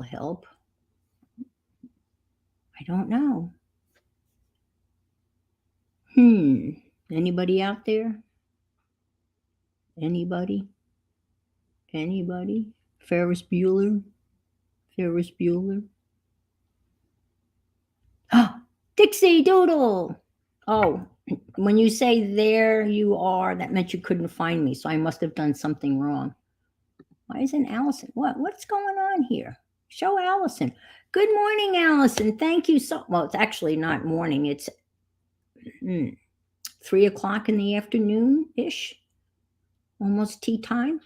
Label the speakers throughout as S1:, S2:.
S1: help. I don't know. Hmm. Anybody out there? Anybody? Anybody? Ferris Bueller? Ferris Bueller? Ah, Dixie Doodle! Oh, when you say there you are, that meant you couldn't find me, so I must have done something wrong. Why isn't Allison? What's going on here? Show Allison. Good morning, Allison. Thank you so. Well, it's actually not morning. It's 3 o'clock in the afternoon ish, almost tea time.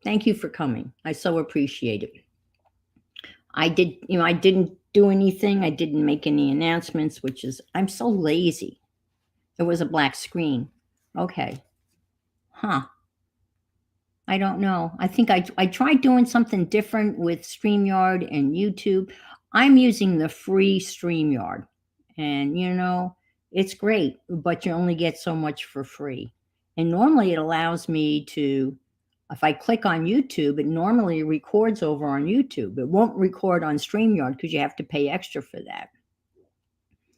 S1: Thank you for coming. I so appreciate it. I didn't do anything. I didn't make any announcements, which is, I'm so lazy. It was a black screen. Okay. Huh. I don't know. I think I tried doing something different with StreamYard and YouTube. I'm using the free StreamYard. And, it's great, but you only get so much for free. And normally it allows me to, if I click on YouTube, it normally records over on YouTube. It won't record on StreamYard because you have to pay extra for that.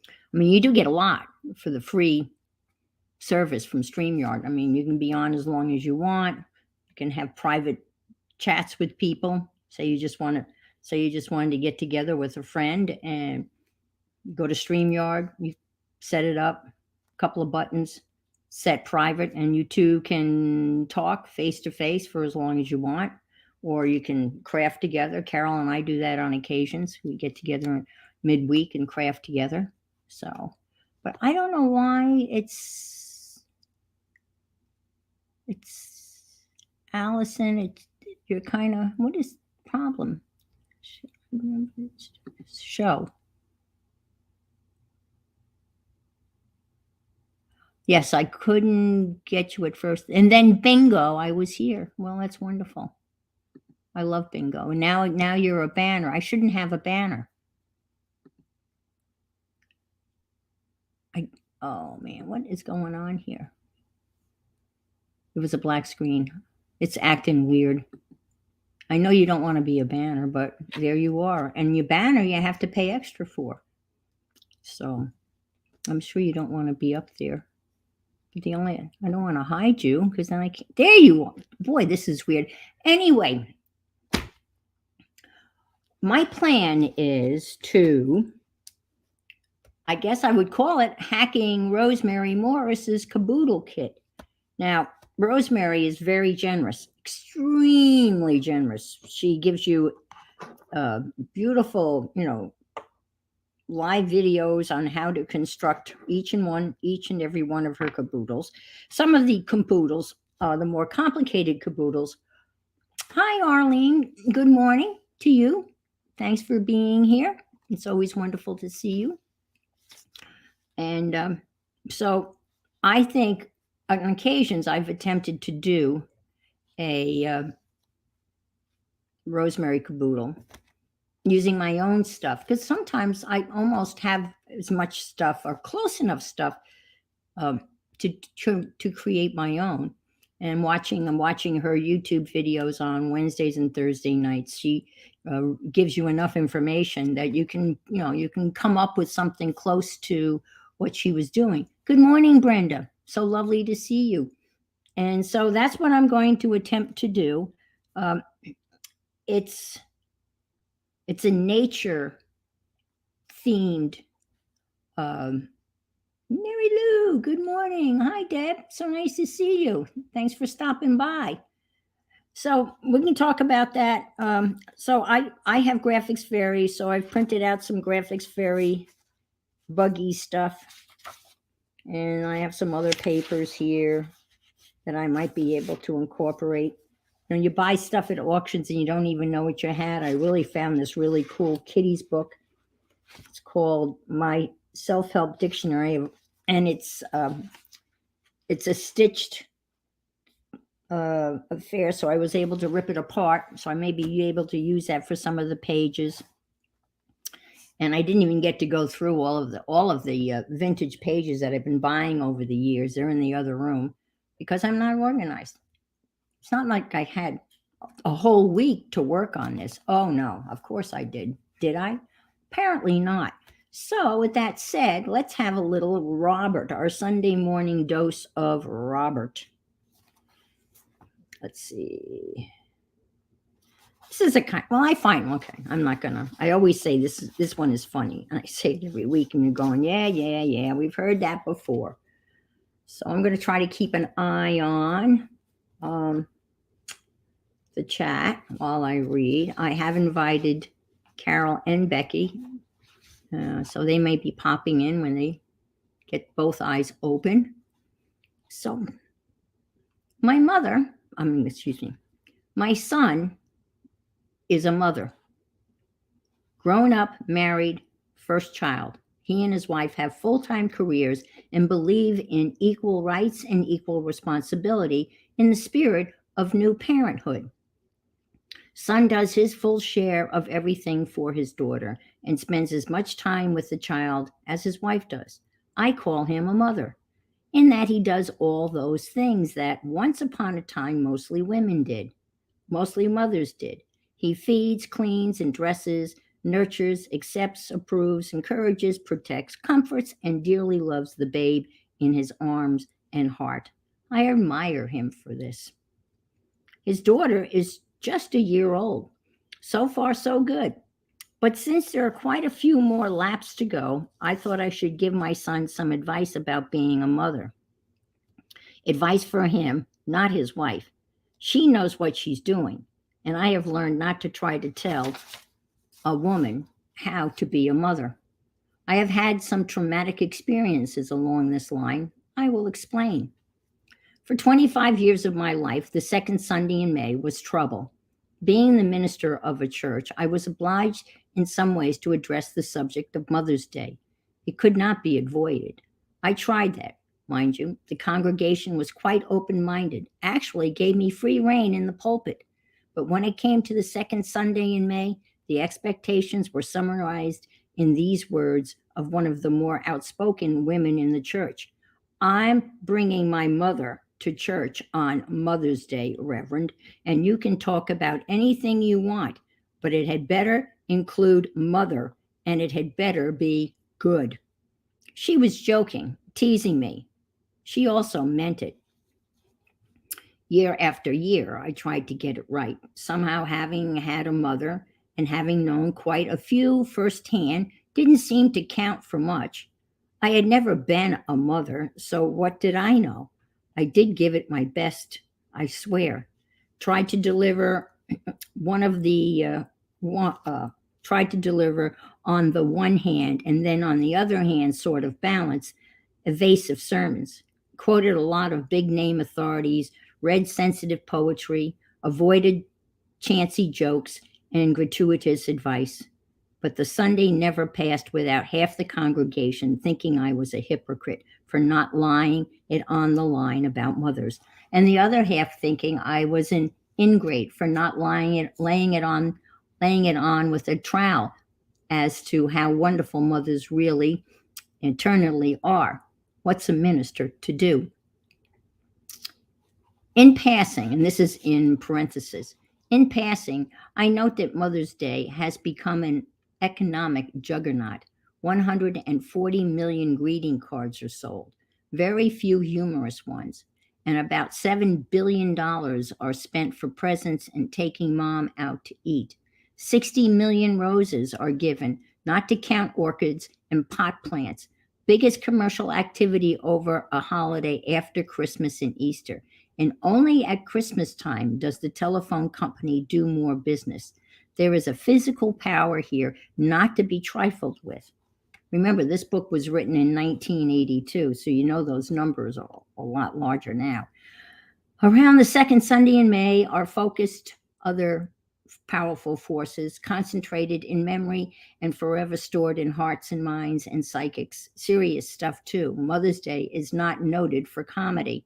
S1: I mean, you do get a lot for the free service from StreamYard. I mean, you can be on as long as you want. You can have private chats with people. Say you just wanted to get together with a friend and go to StreamYard. You set it up, a couple of buttons, set private, and you two can talk face to face for as long as you want. Or you can craft together. Carol and I do that on occasions. We get together midweek and craft together. So, but I don't know why it's Allison. You're kind of, what is the problem? Show. Yes, I couldn't get you at first. And then bingo, I was here. Well, that's wonderful. I love bingo. And now you're a banner. I shouldn't have a banner. Oh man, what is going on here? It was a black screen. It's acting weird. I know you don't want to be a banner, but there you are. And your banner you have to pay extra for. So I'm sure you don't want to be up there. I don't want to hide you because then I can't. There you are. Boy, this is weird. Anyway, my plan is to, I guess I would call it hacking Rosemary Morris's caboodle kit. Now, Rosemary is very generous, extremely generous. She gives you beautiful, live videos on how to construct each and every one of her caboodles. Some of the caboodles, the more complicated caboodles. Hi, Arlene. Good morning to you. Thanks for being here. It's always wonderful to see you. And so I think on occasions I've attempted to do a Rosemary caboodle using my own stuff, because sometimes I almost have as much stuff or close enough stuff to create my own. And I'm watching her YouTube videos on Wednesdays and Thursday nights. She gives you enough information that you can come up with something close to what she was doing. Good morning, Brenda. So lovely to see you. And so that's what I'm going to attempt to do. It's a nature themed. Mary Lou, good morning. Hi, Deb. So nice to see you. Thanks for stopping by. So we can talk about that. So I have Graphics Fairy, so I've printed out some Graphics Fairy buggy stuff. And I have some other papers here that I might be able to incorporate. You buy stuff at auctions and you don't even know what you had. I really found this really cool kiddies book. It's called My Self-Help Dictionary, and it's a stitched affair, so I was able to rip it apart. So I may be able to use that for some of the pages. And I didn't even get to go through all of the vintage pages that I've been buying over the years. They're in the other room because I'm not organized. It's not like I had a whole week to work on this. Oh no, of course I did. Did I? Apparently not. So, with that said, let's have a little Robert, our Sunday morning dose of Robert. Let's see. This is a kind. Well, I find okay. I'm not gonna. I always say this one is funny, and I say it every week, and you're going, yeah, yeah, yeah. We've heard that before. So I'm going to try to keep an eye on the chat while I read. I have invited Carol and Becky, so they may be popping in when they get both eyes open. So my son is a mother. Grown up, married, first child. He and his wife have full-time careers and believe in equal rights and equal responsibility in the spirit of new parenthood. Son does his full share of everything for his daughter and spends as much time with the child as his wife does. I call him a mother, in that he does all those things that once upon a time mostly women did, mostly mothers did. He feeds, cleans, and dresses, nurtures, accepts, approves, encourages, protects, comforts, and dearly loves the babe in his arms and heart. I admire him for this. His daughter is just a year old. So far, so good. But since there are quite a few more laps to go, I thought I should give my son some advice about being a mother. Advice for him, not his wife. She knows what she's doing, and I have learned not to try to tell a woman how to be a mother. I have had some traumatic experiences along this line. I will explain. For 25 years of my life, the second Sunday in May was trouble. Being the minister of a church, I was obliged in some ways to address the subject of Mother's Day. It could not be avoided. I tried that, mind you. The congregation was quite open-minded, actually gave me free rein in the pulpit. But when it came to the second Sunday in May, the expectations were summarized in these words of one of the more outspoken women in the church. I'm bringing my mother to church on Mother's Day, Reverend, and you can talk about anything you want, but it had better include mother, and it had better be good. She was joking, teasing me. She also meant it. Year after year, I tried to get it right. Somehow, having had a mother and having known quite a few firsthand didn't seem to count for much. I had never been a mother, so what did I know? I did give it my best, I swear. Tried to deliver tried to deliver on the one hand, and then on the other hand, sort of balance, evasive sermons. Quoted a lot of big name authorities, read sensitive poetry, avoided chancy jokes and gratuitous advice. But the Sunday never passed without half the congregation thinking I was a hypocrite for not lying it on the line about mothers, and the other half thinking I was an ingrate for not laying it on with a trowel as to how wonderful mothers really internally are. What's a minister to do? In passing, and this is in parentheses, in passing, I note that Mother's Day has become an economic juggernaut. 140 million greeting cards are sold, very few humorous ones, and about $7 billion are spent for presents and taking mom out to eat. 60 million roses are given, not to count orchids and pot plants. Biggest commercial activity over a holiday after Christmas and Easter. And only at Christmas time does the telephone company do more business. There is a physical power here not to be trifled with. Remember, this book was written in 1982, so you know those numbers are a lot larger now. Around the second Sunday in May are focused other powerful forces concentrated in memory and forever stored in hearts and minds and psychics. Serious stuff, too. Mother's Day is not noted for comedy.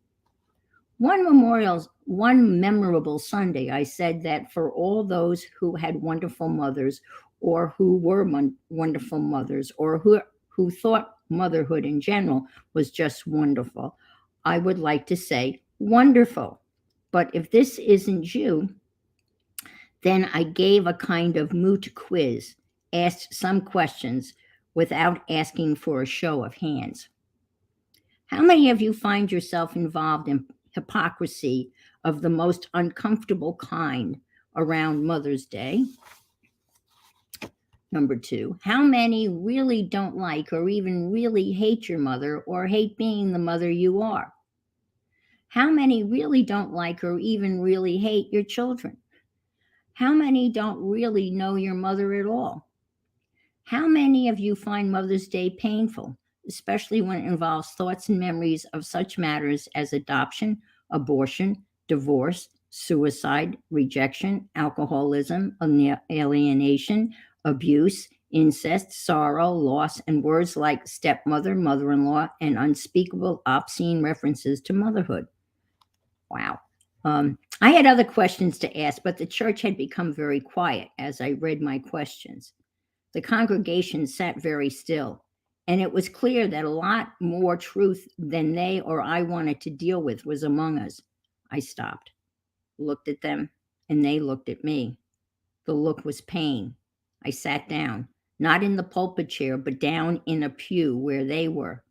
S1: One memorable Sunday, I said that for all those who had wonderful mothers or who were wonderful mothers or who thought motherhood in general was just wonderful, I would like to say wonderful. But if this isn't you, Then I gave a kind of moot quiz, asked some questions without asking for a show of hands. How many of you find yourself involved in hypocrisy of the most uncomfortable kind around Mother's Day? Number 2, how many really don't like or even really hate your mother or hate being the mother you are? How many really don't like or even really hate your children? How many don't really know your mother at all? How many of you find Mother's Day painful, especially when it involves thoughts and memories of such matters as adoption, abortion, divorce, suicide, rejection, alcoholism, alienation, abuse, incest, sorrow, loss, and words like stepmother, mother-in-law, and unspeakable, obscene references to motherhood? Wow. I had other questions to ask, but the church had become very quiet as I read my questions. The congregation sat very still, and it was clear that a lot more truth than they or I wanted to deal with was among us. I stopped, looked at them, and they looked at me. The look was pain. I sat down, not in the pulpit chair, but down in a pew where they were.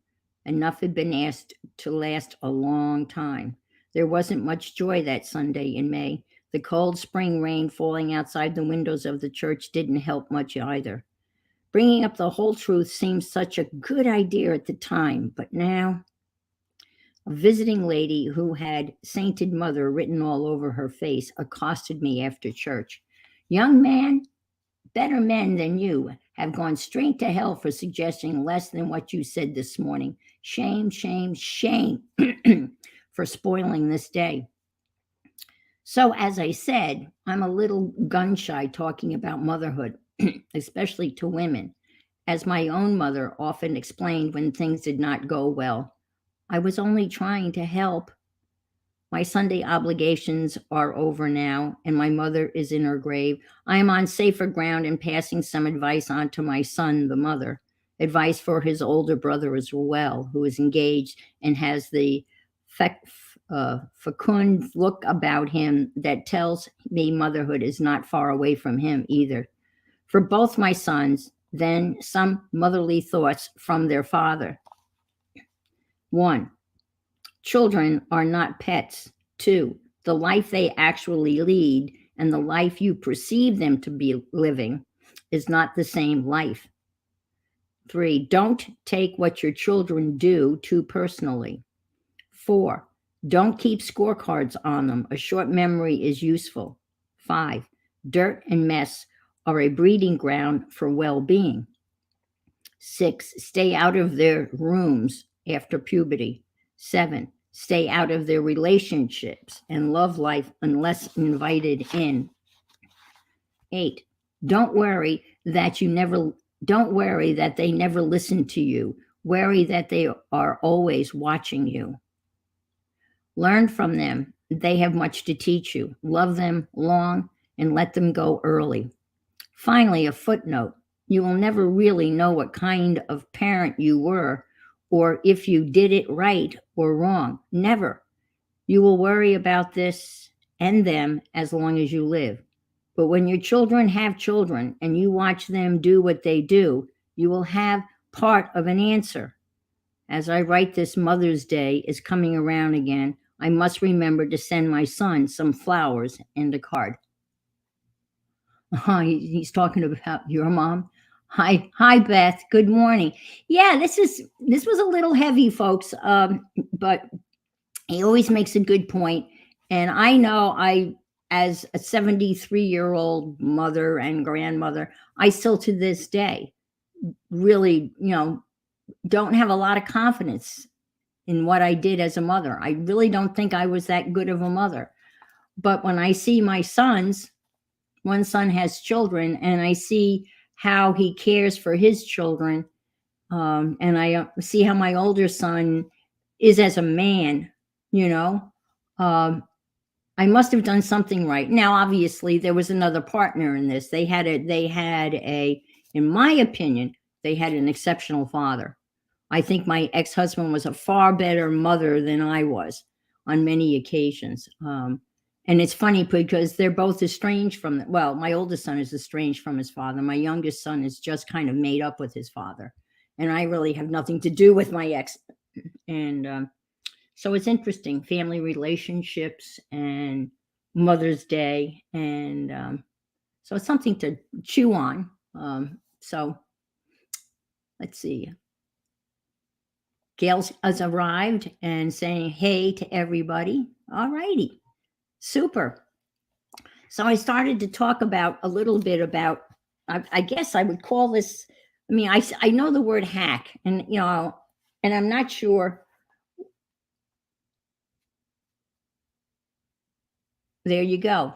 S1: Enough had been asked to last a long time. There wasn't much joy that Sunday in May. The cold spring rain falling outside the windows of the church didn't help much either. Bringing up the whole truth seemed such a good idea at the time, but now a visiting lady who had Sainted Mother written all over her face accosted me after church. Young man, better men than you have gone straight to hell for suggesting less than what you said this morning. Shame, shame, shame for spoiling this day. So, as I said, I'm a little gun shy talking about motherhood, especially to women. As my own mother often explained when things did not go well, I was only trying to help. My Sunday obligations are over now, and my mother is in her grave. I am on safer ground in passing some advice on to my son, the mother, advice for his older brother as well, who is engaged and has the fecund look about him that tells me motherhood is not far away from him either. For both my sons, then some motherly thoughts from their father. 1, children are not pets. 2, the life they actually lead and the life you perceive them to be living is not the same life. 3, don't take what your children do too personally. 4, don't keep scorecards on them. A short memory is useful. 5, dirt and mess are a breeding ground for well-being. 6, stay out of their rooms after puberty. 7, stay out of their relationships and love life unless invited in. 8, don't worry that they never listen to you. Worry that they are always watching you. Learn from them. They have much to teach you. Love them long and let them go early. Finally, a footnote. You will never really know what kind of parent you were or if you did it right or wrong. Never. You will worry about this and them as long as you live. But when your children have children and you watch them do what they do, you will have part of an answer. As I write this, Mother's Day is coming around again. I must remember to send my son some flowers and a card. He's talking about your mom. Hi, Beth. Good morning. Yeah, this was a little heavy, folks, but he always makes a good point. And I know as a 73-year-old mother and grandmother, I still to this day really, don't have a lot of confidence in what I did as a mother. I really don't think I was that good of a mother. But when I see my sons, one son has children, and I see how he cares for his children, and I see how my older son is as a man, I must have done something right. Now, obviously, there was another partner in this. They had in my opinion, they had an exceptional father. I think my ex-husband was a far better mother than I was on many occasions. And it's funny because they're both estranged from, well, my oldest son is estranged from his father. My youngest son is just kind of made up with his father. And I really have nothing to do with my ex. And so it's interesting, family relationships and Mother's Day. And so it's something to chew on. So let's see. Gail has arrived and saying hey to everybody. All righty. Super. So I started to talk about a little bit about, I guess I would call this, I mean, I know the word hack, and, you know, and I'm not sure. There you go.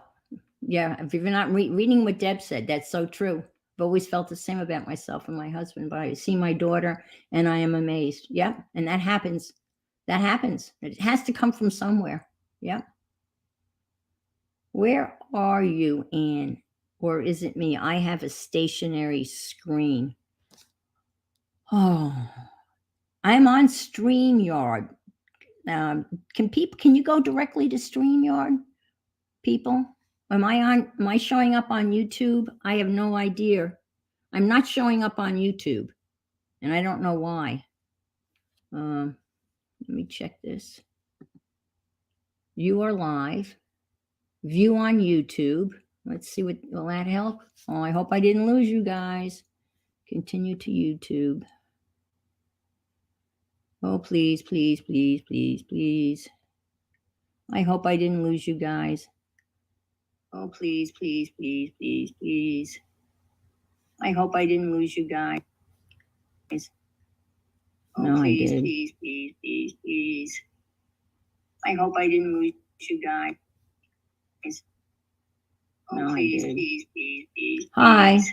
S1: Yeah, if you're not reading what Deb said, that's so true. I've always felt the same about myself and my husband, but I see my daughter and I am amazed. Yep. And that happens. That happens. It has to come from somewhere. Yep. Where are you, Anne? Or is it me? I have a stationary screen. Oh, I'm on StreamYard. Can you go directly to StreamYard, people? Am I showing up on YouTube? I have no idea. I'm not showing up on YouTube, and I don't know why. Let me check this. You are live. View on YouTube. Let's see what will that help. Oh, I hope I didn't lose you guys. Continue to YouTube. Oh, please, please, please, please, please. I hope I didn't lose you guys. Oh, please, please, please, please, please. I hope I didn't lose you guys. Oh, no, please, I did. Please, please, please, please. I hope I didn't lose you guys. Oh, no, please, I did. Please, please, please, Hi. Please.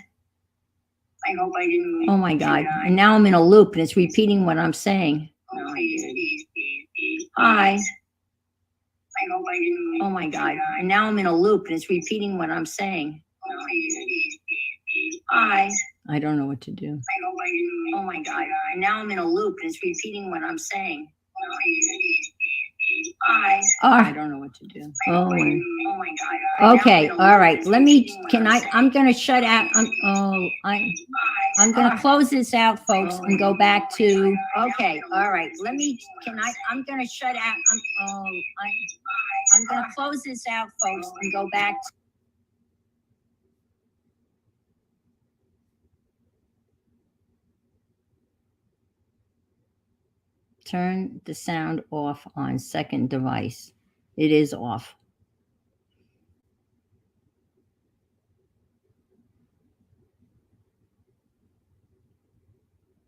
S1: I hope I didn't lose you. Oh my God. And now I'm in a loop and it's repeating what I'm saying. Oh, please, please, please, please. Hi. I hope I didn't lose. Oh my God. And now I'm in a loop and it's repeating what I'm saying. Oh, please, please, please, please. Hi. I don't know what to do. I hope I didn't. Oh my God. And now I'm in a loop and it's repeating what I'm saying. Oh, please, please, please, please. Hi. I don't know what to do. Oh my God. Okay. All right. Let me, I'm going to shut out. I'm going to close this out, folks, and go back to, okay. All right. I'm going to shut out. I'm going to close this out, folks, and go back to. Turn the sound off on second device. It is off.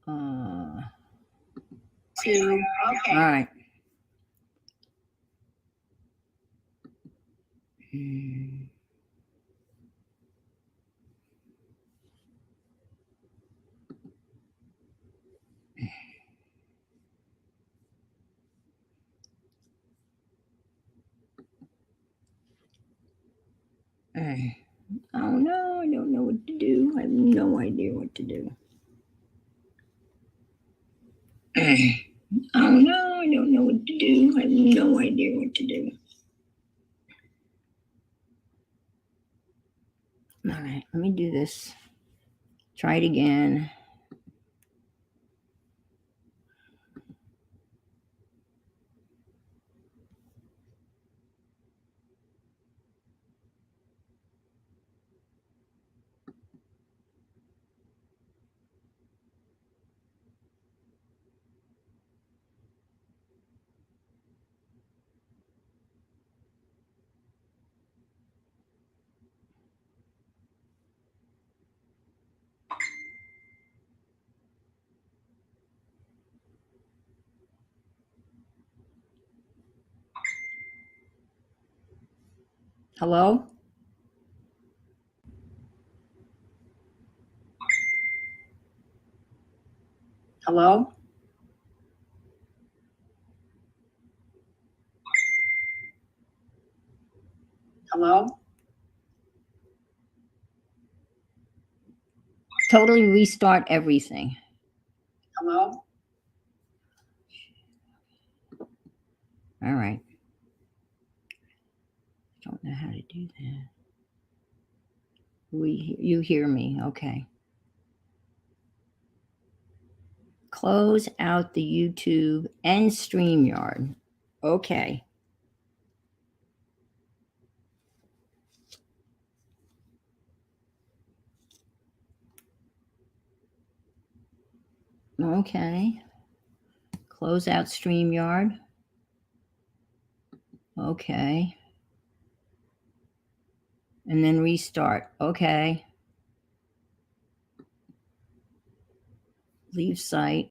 S1: Okay. All right. Oh no, I don't know what to do. I have no idea what to do. Oh no, I don't know what to do. I have no idea what to do. All right, let me do this. Try it again. Hello? Hello? Hello? Totally restart everything. Hello? All right. Don't you hear me? Okay. Close out the YouTube and StreamYard. Okay. Okay. Close out StreamYard. Okay. And then restart. Okay. Leave site.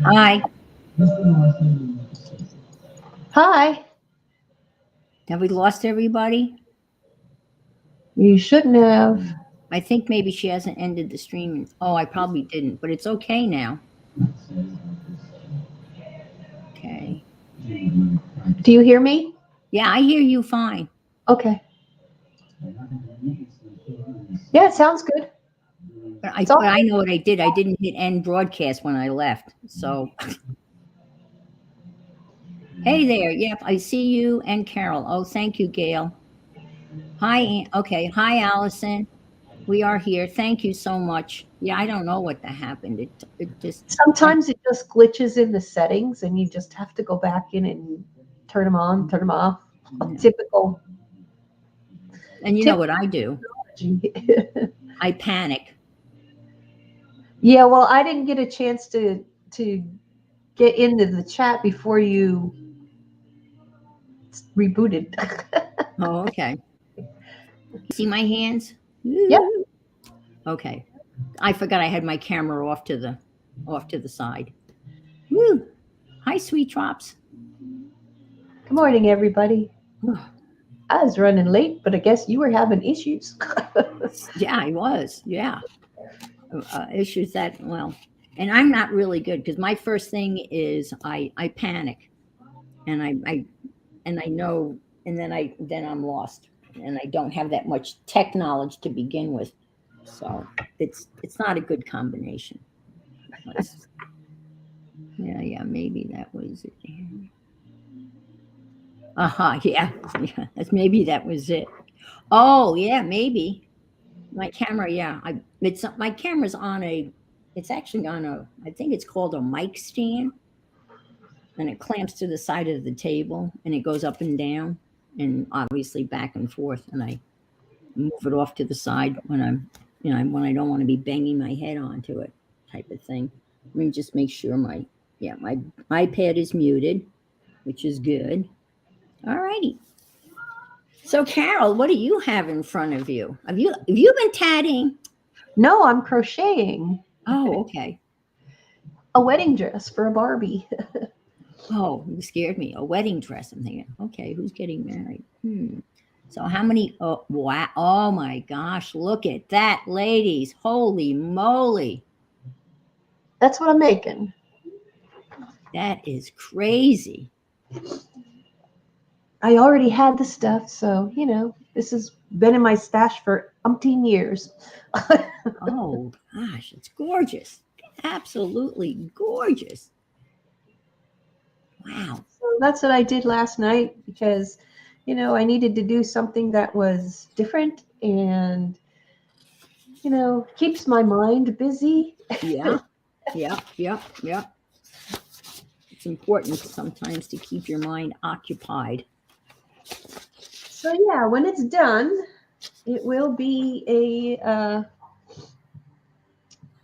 S1: Hi.
S2: Hi.
S1: Have we lost everybody?
S2: You shouldn't have.
S1: I think maybe she hasn't ended the stream. Oh, I probably didn't, but it's okay now. Okay.
S2: Do you hear me?
S1: Yeah, I hear you fine.
S2: Okay. Yeah, it sounds good.
S1: But
S2: It's all
S1: I know what I did. I didn't hit end broadcast when I left. So, hey there. Yep, I see you and Carol. Oh, thank you, Gail. Hi. Okay. Hi, Allison. We are here. Thank you so much. Yeah, I don't know what happened. It just went.
S2: sometimes it just glitches in the settings and you just have to go back in and turn them on, turn them off.
S1: Yeah.
S2: Typical
S1: And you know what I do?
S2: technology.
S1: I panic.
S2: Yeah, well, I didn't get a chance to get into the chat before you rebooted.
S1: Oh, okay. See my hands?
S2: Yep.
S1: Okay. I forgot I had my camera off to the side. Woo! Hi, sweet drops.
S2: Good morning, everybody. I was running late, but I guess you were having issues.
S1: Yeah, I was. Yeah. Issues that, well, and I'm not really good because my first thing is I panic and I know, and then I'm lost and I don't have that much tech knowledge to begin with. So it's not a good combination. Let's, yeah, maybe that was it. Yeah, yeah, maybe that was it. Oh, yeah, maybe my camera. Yeah, it's my camera's on a. It's actually on a. I think it's called a mic stand, and it clamps to the side of the table, and it goes up and down, and obviously back and forth. And I move it off to the side when when I don't want to be banging my head onto it, type of thing. Let me just make sure my iPad is muted, which is good. All righty. So, Carol, what do you have in front of you? Have you been tatting?
S2: No, I'm crocheting
S1: Oh, okay.
S2: a wedding dress for a Barbie.
S1: Oh, you scared me. A wedding dress. I'm thinking, okay, who's getting married? So, how many? Oh, wow. Oh my gosh, look at that, ladies. Holy moly.
S2: That's what I'm making.
S1: That is crazy.
S2: I already had the stuff, so this has been in my stash for umpteen years.
S1: Oh gosh, it's gorgeous. Absolutely gorgeous. Wow.
S2: So that's what I did last night because, I needed to do something that was different and, keeps my mind busy.
S1: Yeah. Yeah. It's important sometimes to keep your mind occupied.
S2: So yeah, when it's done, it will be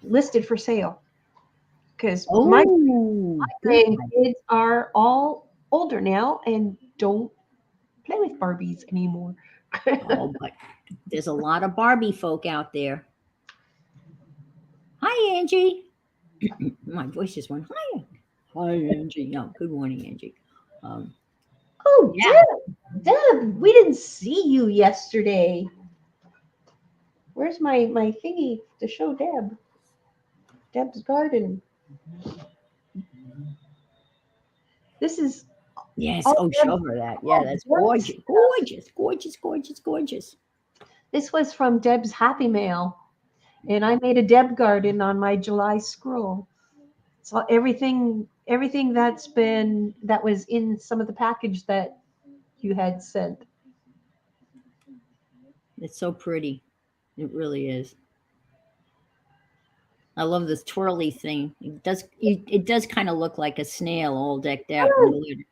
S2: listed for sale because my
S1: Oh, good.
S2: grandkids are all older now and don't play with Barbies anymore.
S1: Oh, but there's a lot of Barbie folk out there. Hi, Angie. My voice just went hi. Hi, Angie. No, good morning, Angie. Um,
S2: Oh,
S1: yeah.
S2: Deb, we didn't see you yesterday. Where's my thingy to show Deb? Deb's garden. This is
S1: Yes.
S2: all
S1: Oh, show her that. Yeah, that's
S2: Deb's
S1: gorgeous.
S2: stuff.
S1: Gorgeous.
S2: This was from Deb's Happy Mail, and I made a Deb garden on my July scroll. So everything that was in some of the package that you had sent.
S1: It's so pretty. It really is. I love this twirly thing. It does kind of look like a snail all decked out in glitter.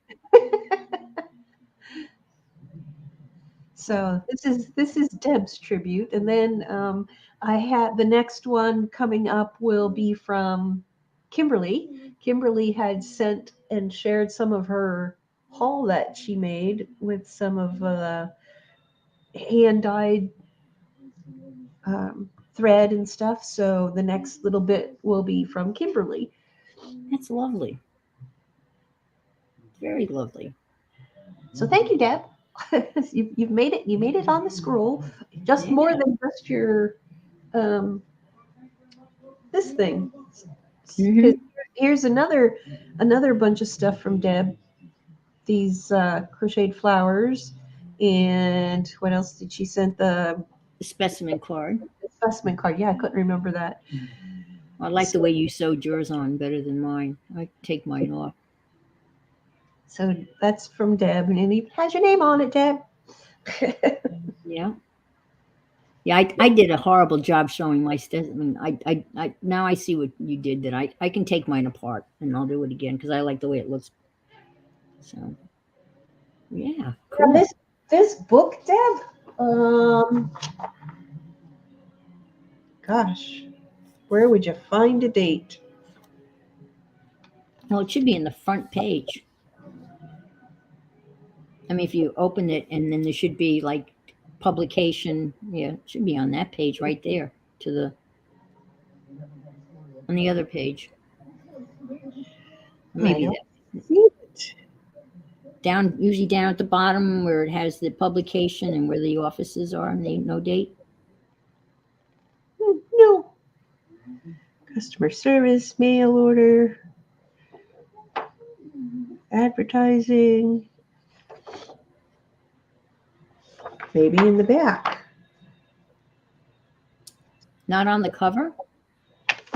S2: So this is Deb's tribute, and then I had the next one coming up will be from Kimberly. Kimberly had sent and shared some of her haul that she made with some of the hand dyed thread and stuff. So the next little bit will be from Kimberly.
S1: That's lovely. Very lovely.
S2: So thank you, Deb. You've made it. You made it on the scroll. Just more
S1: Yeah.
S2: than just your um, this thing. Because
S1: Hmm.
S2: here's another bunch of stuff from Deb. These crocheted flowers, and what else did she send? The
S1: The specimen card.
S2: specimen card. Yeah, I couldn't remember that.
S1: I like the
S2: So,
S1: way you sewed yours on better than mine. I take mine off.
S2: so that's from Deb, and it has your name on it, Deb.
S1: Yeah. Yeah, I did a horrible job showing my specimen. I now I see what you did. That I can take mine apart and I'll do it again because I like the way it looks. So yeah,
S2: Now
S1: cool.
S2: this book, Deb. Gosh, where would you find a date?
S1: Well, it should be in the front page. I mean, if you open it and then there should be like publication. Yeah, it should be on that page right there to the on the other page.
S2: I
S1: Maybe
S2: don't
S1: that.
S2: see it.
S1: down, usually down at the bottom where it has the publication and where the offices are, and they no date.
S2: No. Customer service, mail order, advertising. Maybe in the back.
S1: Not on the cover,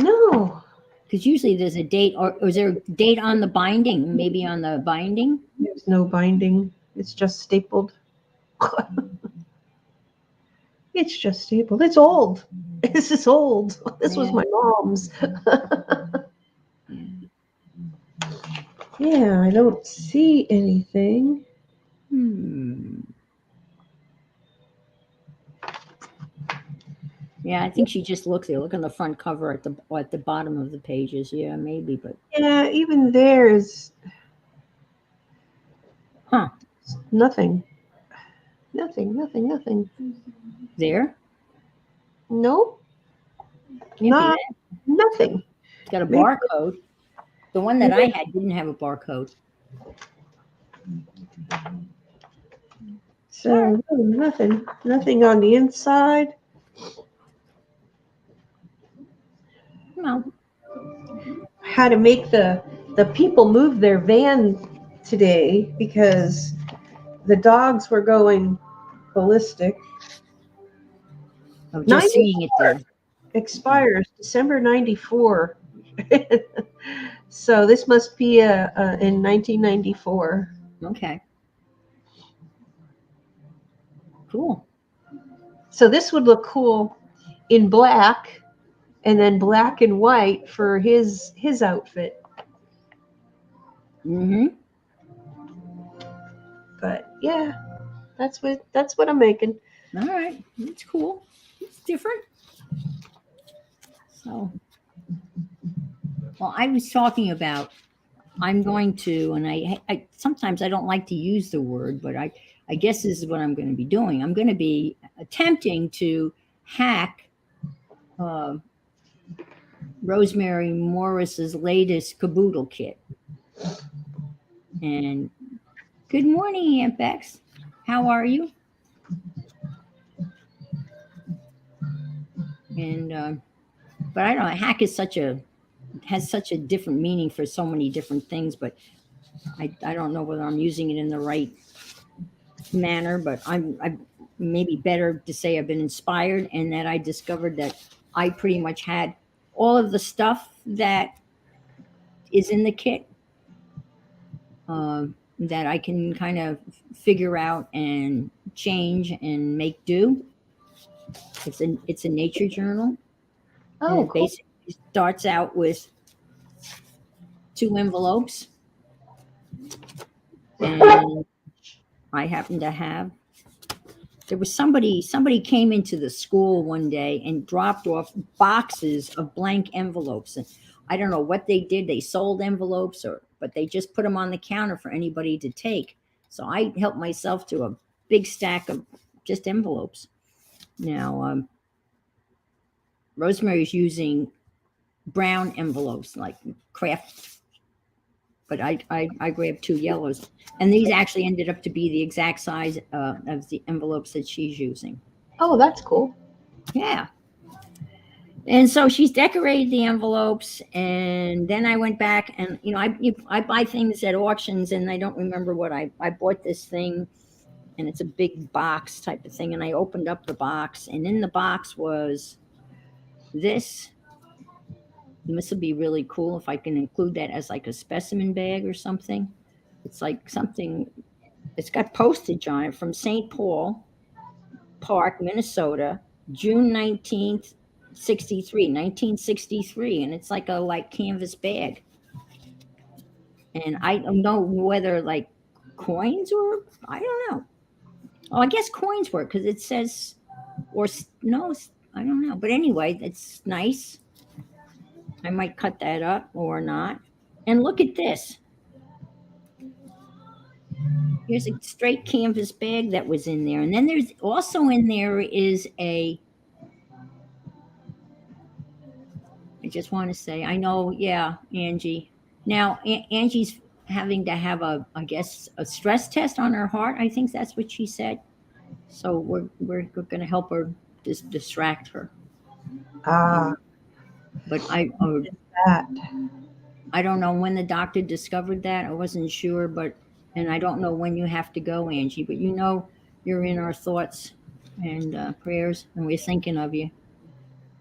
S2: No,
S1: because usually there's a date, or is there a date on the binding? Maybe on the binding.
S2: there's no binding. It's just stapled. It's just stapled. It's old. This is old. This was
S1: Yeah.
S2: my mom's. Yeah, I don't see anything.
S1: Yeah, I think she just looks there. Look on the front cover at the bottom of the pages. Yeah, maybe, but
S2: Yeah, even there's
S1: huh?
S2: nothing. Nothing.
S1: There,
S2: Nope,
S1: can't be
S2: not
S1: that.
S2: nothing.
S1: It's got a
S2: Maybe-
S1: barcode. The one that I had didn't have a barcode.
S2: So no, nothing on the inside.
S1: No,
S2: I had to make the people move their van today because the dogs were going ballistic.
S1: I'm just seeing it there.
S2: Expires December 94. So this must be in 1994.
S1: Okay, cool.
S2: So this would look cool in black, and then black and white for his outfit.
S1: Mm-hmm.
S2: But yeah, that's what I'm making.
S1: All right, it's cool. It's different. So, well, I was talking about. I'm going to, and I sometimes I don't like to use the word, but I guess this is what I'm going to be doing. I'm going to be attempting to hack Rosemary Morris's latest caboodle kit. And good morning, Aunt Bex. How are you? And but I don't know. Hack is has such a different meaning for so many different things, but I don't know whether I'm using it in the right manner. But I maybe better to say I've been inspired, and that I discovered that I pretty much had all of the stuff that is in the kit that I can kind of figure out and change and make do. It's a nature journal. And
S2: Oh,
S1: it
S2: cool.
S1: basically starts out with 2 envelopes. And I happen to have, there was somebody came into the school one day and dropped off boxes of blank envelopes. And I don't know what they did. They sold envelopes, but they just put them on the counter for anybody to take. So I helped myself to a big stack of just envelopes. Now, Rosemary's using brown envelopes, like craft, but I grabbed 2 yellows, and these actually ended up to be the exact size of the envelopes that she's using.
S2: Oh, that's cool.
S1: Yeah. And so she's decorated the envelopes, and then I went back and I buy things at auctions, and I don't remember what I bought this thing, and it's a big box type of thing, and I opened up the box, and in the box was this. This would be really cool if I can include that as like a specimen bag or something. It's like something, it's got postage on it from St. Paul Park, Minnesota, June 19th, 1963. And it's like a canvas bag. And I don't know whether like coins or, I don't know. Oh, I guess coins work because it says, or no, I don't know. But anyway, it's nice. I might cut that up or not. And look at this. Here's a straight canvas bag that was in there. And then there's also in there is I just want to say, I know, yeah, Angie. Now, Angie's having to have I guess, a stress test on her heart. I think that's what she said. So we're going to help her distract her.
S2: Ah,
S1: And, but
S2: that.
S1: I don't know when the doctor discovered that. I wasn't sure, and I don't know when you have to go, Angie. But you're in our thoughts and prayers, and we're thinking of you.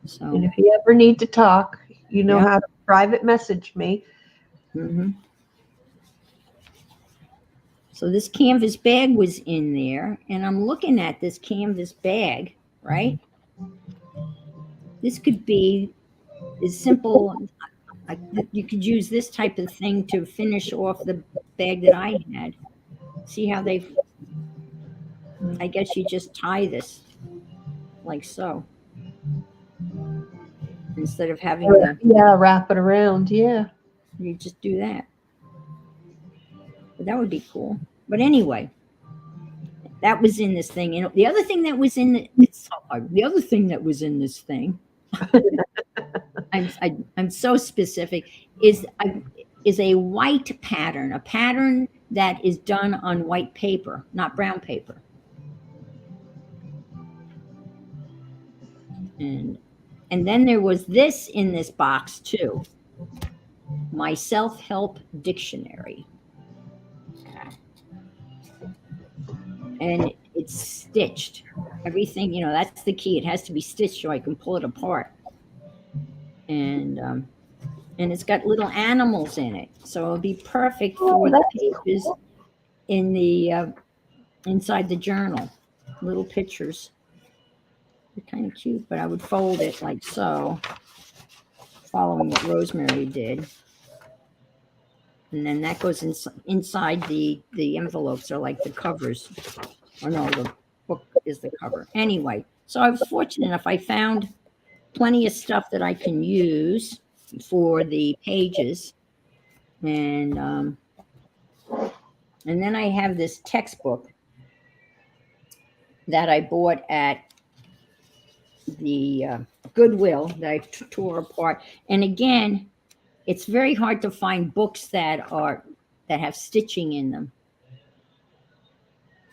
S2: And
S1: So
S2: if you ever need to talk, you know
S1: yeah.
S2: how to private message me.
S1: Hmm. So this canvas bag was in there, and I'm looking at this canvas bag, right? This could be as simple. You could use this type of thing to finish off the bag that I had. See how I guess you just tie this like so instead of having
S2: Yeah, wrap it around. Yeah.
S1: you just do that. But that would be cool. But anyway, that was in this thing. And the other thing that was it's so hard. The other thing that was in this thing, I'm so specific, is a white pattern, a pattern that is done on white paper, not brown paper. And then there was this in this box too. My self-help dictionary. And it's stitched. Everything, that's the key. It has to be stitched so I can pull it apart. And it's got little animals in it, so it'll be perfect for the pages in the inside the journal. Little pictures. They're kind of cute, but I would fold it like so, following what Rosemary did. And then that goes inside the envelopes, are like the covers. Or no, the book is the cover. Anyway, so I was fortunate enough. I found plenty of stuff that I can use for the pages. And then I have this textbook that I bought at the Goodwill that I tore apart. And again, it's very hard to find books that have stitching in them.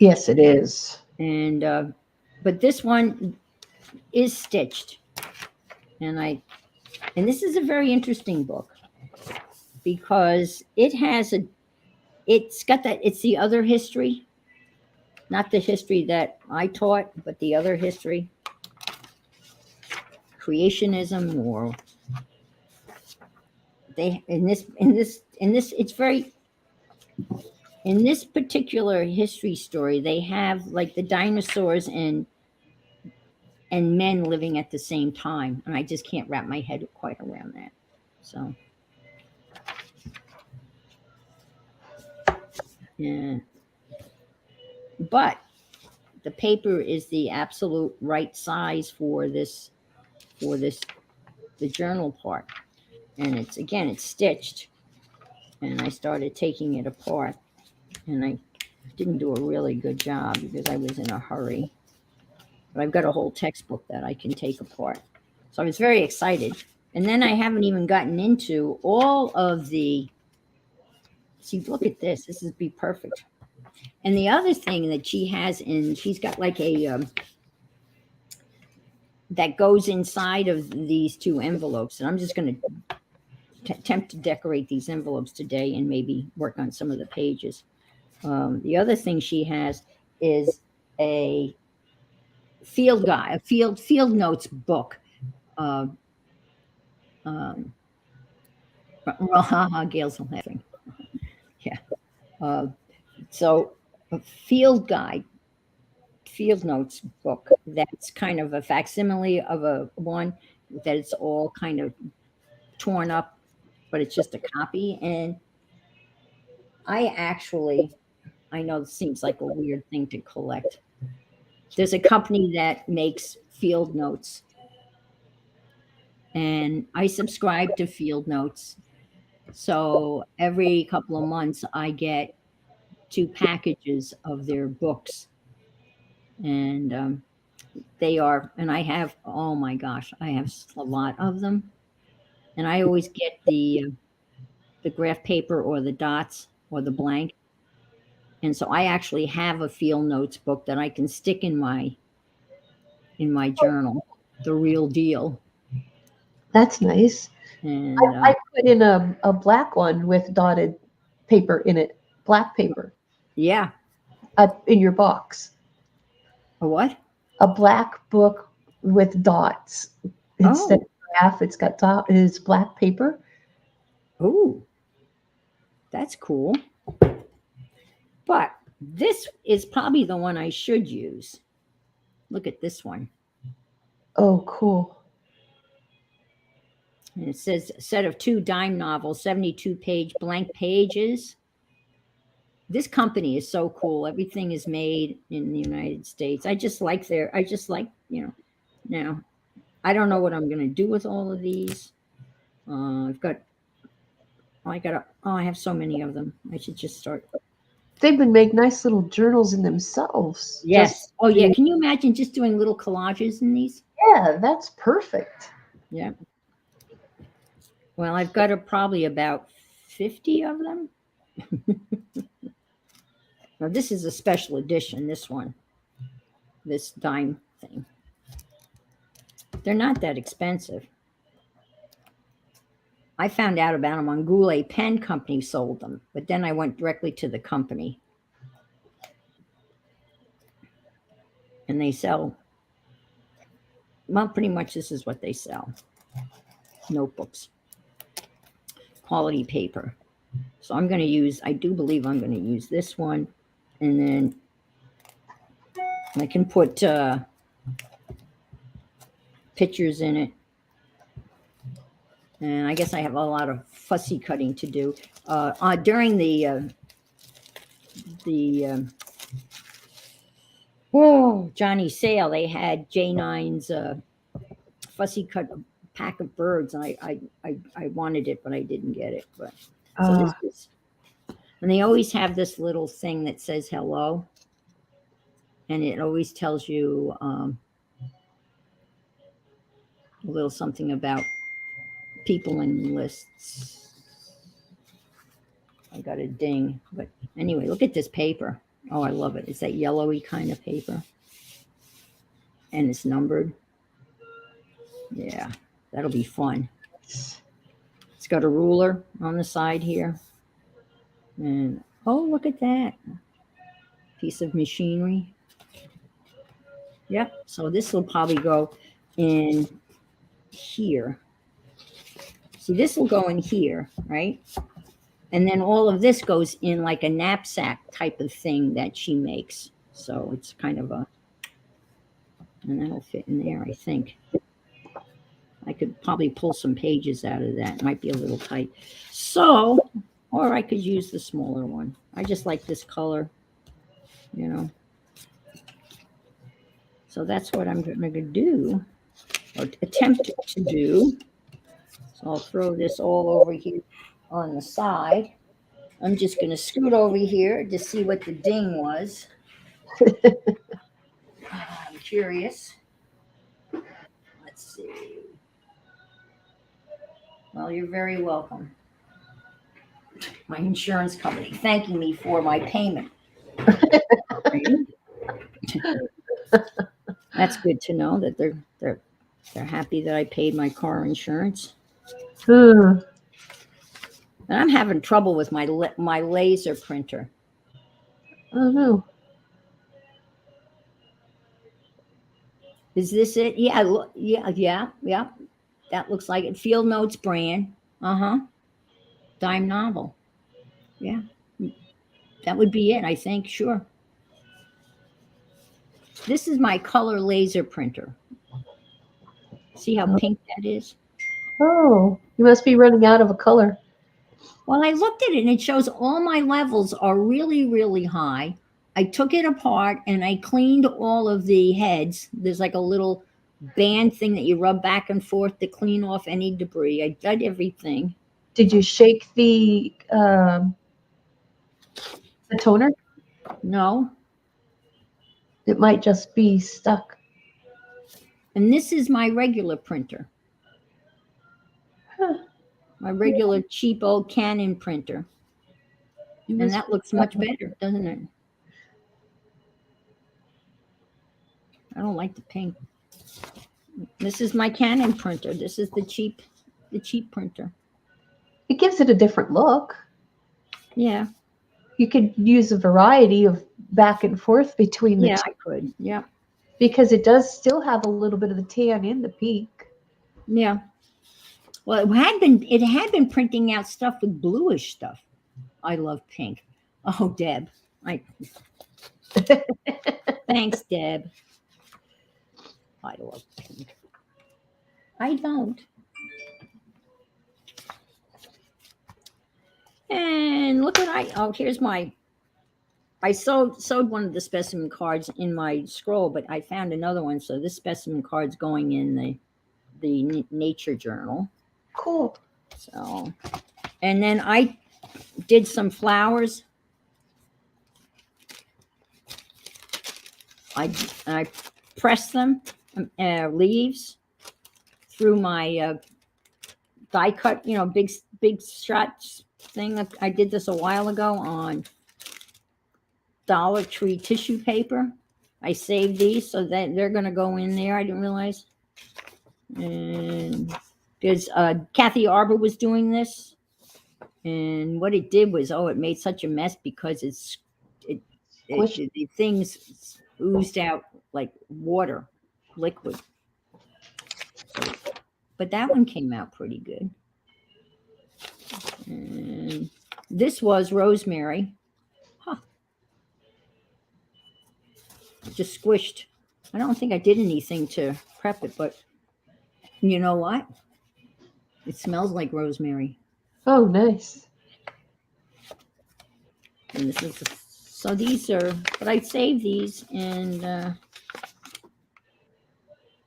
S2: Yes, it is.
S1: And but this one is stitched, and this is a very interesting book because it's got that, it's the other history, not the history that I taught, but the other history, creationism, or they in this it's very, in this particular history story, they have like the dinosaurs and men living at the same time, and I just can't wrap my head quite around that. So yeah, but the paper is the absolute right size for the journal part, and it's stitched, and I started taking it apart, and I didn't do a really good job because I was in a hurry, but I've got a whole textbook that I can take apart, so I was very excited. And then I haven't even gotten into all of the, see, look at this would be perfect. And the other thing that she's got like a that goes inside of these two envelopes, and I'm just going to attempt to decorate these envelopes today and maybe work on some of the pages. The other thing she has is a field guide, a field notes book. Uh, um, Gail's laughing. Yeah. So a field guide, field notes book that's kind of a facsimile of a one that it's all kind of torn up, but it's just a copy. And I know it seems like a weird thing to collect. There's a company that makes field notes, and I subscribe to field notes. So every couple of months, I get 2 packages of their books, and and I have, oh my gosh, I have a lot of them, and I always get the graph paper or the dots, or the blank. And so I actually have a field notes book that I can stick in my journal, the real deal.
S2: That's nice.
S1: And
S2: I put in a black one with dotted paper in it, black paper,
S1: yeah,
S2: in your box.
S1: a what?
S2: A black book with dots. Instead of graph, it's got dot. It is black paper.
S1: Oh, that's cool. But this is probably the one I should use. Look at this one.
S2: Oh, cool.
S1: And it says set of 2 dime novels, 72-page blank pages. This company is so cool. Everything is made in the United States. I just like, now I don't know what I'm going to do with all of these. I have so many of them. I should just start.
S2: They've been make nice little journals in themselves.
S1: Yes. Oh, yeah. Can you imagine just doing little collages in these?
S2: Yeah, that's perfect.
S1: Yeah. Well, I've got probably about 50 of them. Now, this is a special edition, this one, this dime thing. They're not that expensive. I found out about them on Goulet Pen Company sold them, but then I went directly to the company. And they sell, well, pretty much this is what they sell. Notebooks. Quality paper. So I do believe I'm going to use this one. And then I can put pictures in it. And I guess I have a lot of fussy cutting to do. During the Johnny sale, they had J9's fussy cut pack of birds, and I wanted it, but I didn't get it. But so this is, and they always have this little thing that says hello, and it always tells you a little something about people and lists. I got a ding, but anyway, look at this paper. Oh, I love it. It's that yellowy kind of paper, and it's numbered. Yeah, that'll be fun. It's got a ruler on the side here. And oh, look at that piece of machinery. Yep. So this will probably go in here. See, this will go in here, right? And then all of this goes in like a knapsack type of thing that she makes. So it's kind of and that'll fit in there, I think. I could probably pull some pages out of that. It might be a little tight. So, or I could use the smaller one. I just like this color, So that's what I'm going to do, or attempt to do. So I'll throw this all over here on the side. I'm just going to scoot over here to see what the ding was. I'm curious. Let's see. Well, you're very welcome. My insurance company thanking me for my payment. That's good to know that they're happy that I paid my car insurance. And I'm having trouble with my laser printer.
S2: Oh no.
S1: Is this it? Yeah, yeah. That looks like it. Field Notes brand. Dime novel. Yeah. That would be it, I think. Sure. This is my color laser printer. See how pink that is?
S2: Oh, you must be running out of a color.
S1: Well, I looked at it and it shows all my levels are really, really high. I took it apart and I cleaned all of the heads. There's like a little band thing that you rub back and forth to clean off any debris. I did everything.
S2: Did you shake the toner?
S1: No.
S2: It might just be stuck.
S1: And this is my regular printer. My regular cheap old Canon printer.
S2: It
S1: And
S2: was
S1: that looks much better, doesn't it? I don't like the pink. This is my Canon printer. This is the cheap printer.
S2: It gives it a different look.
S1: Yeah,
S2: You could use a variety of back and forth between the
S1: yeah,
S2: two
S1: I could. Yeah,
S2: because it does still have a little bit of the tan in the pink.
S1: yeah. Well, it had been printing out stuff with bluish stuff. I love pink. Oh, Deb. I Thanks, Deb. I love pink. I don't. And look what here's my I sewed one of the specimen cards in my scroll, but I found another one. So this specimen card's going in the nature journal.
S2: Cool.
S1: So, and then I did some flowers. I pressed them, leaves, through my die cut, big shots thing. I did this a while ago on Dollar Tree tissue paper. I saved these so that they're going to go in there. I didn't realize. And because Kathy Arbor was doing this, and what it did was, it made such a mess because the things oozed out like water, liquid. But that one came out pretty good. And this was rosemary. Just squished. I don't think I did anything to prep it, but you know what? It smells like rosemary.
S2: Oh, nice.
S1: And so these are, but I saved these, and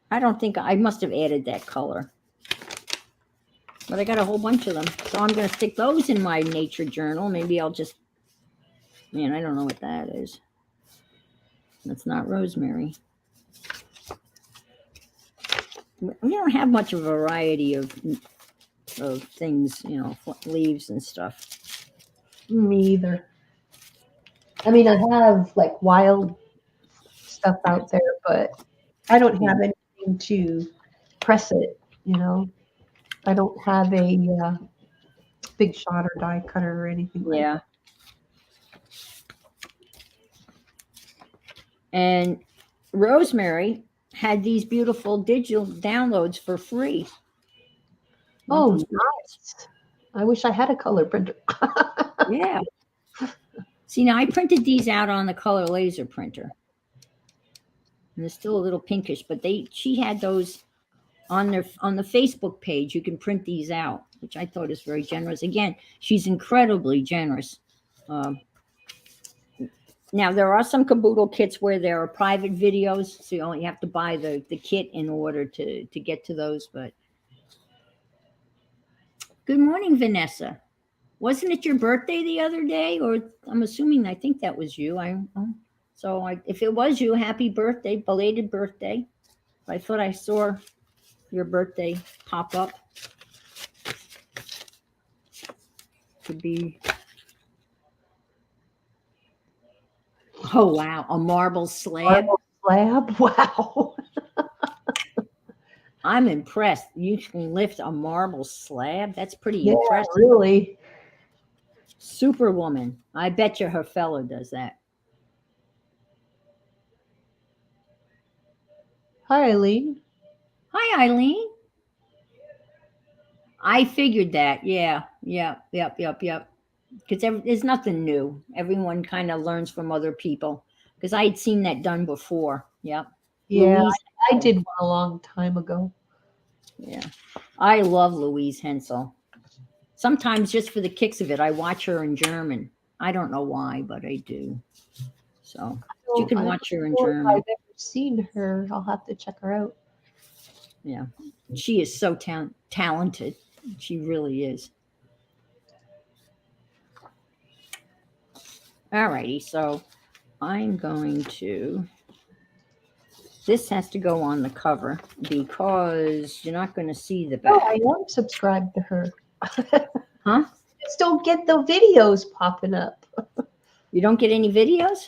S1: I don't think I must have added that color. But I got a whole bunch of them. So I'm going to stick those in my nature journal. Maybe I'll just, I don't know what that is. That's not rosemary. We don't have much of a variety of things, leaves and stuff.
S2: Me either. I mean, I have like wild stuff out there, but I don't have anything to press it, I don't have a big shot or die cutter or anything like that.
S1: And Rosemary had these beautiful digital downloads for free.
S2: Oh, nice. I wish I had a color printer.
S1: Yeah. See, now I printed these out on the color laser printer. And they're still a little pinkish, but she had those on the Facebook page. You can print these out, which I thought is very generous. Again, she's incredibly generous. Now there are some Caboodle kits where there are private videos, so you only have to buy the kit in order to get to those. But good morning, Vanessa. Wasn't it your birthday the other day? Or I'm assuming, I think that was you. If it was you, happy birthday, belated birthday. I thought I saw your birthday pop up. Could be. Oh, wow. A marble slab.
S2: Wow.
S1: I'm impressed. You can lift a marble slab. That's pretty impressive.
S2: Really.
S1: Superwoman. I bet you her fellow does that.
S2: Hi, Eileen.
S1: Hi, Eileen. I figured that. Yeah. Yep. Because there's nothing new. Everyone kind of learns from other people. Because I had seen that done before. Yep.
S2: Yeah, I did one a long time ago.
S1: Yeah. I love Louise Hensel. Sometimes just for the kicks of it, I watch her in German. I don't know why, but I do. So you can watch her in German.
S2: I've never seen her. I'll have to check her out.
S1: Yeah. She is so talented. She really is. All righty. So I'm going to, this has to go on the cover because you're not going to see the back.
S2: Oh, I am subscribed to her.
S1: Huh?
S2: Just don't get the videos popping up.
S1: You don't get any videos?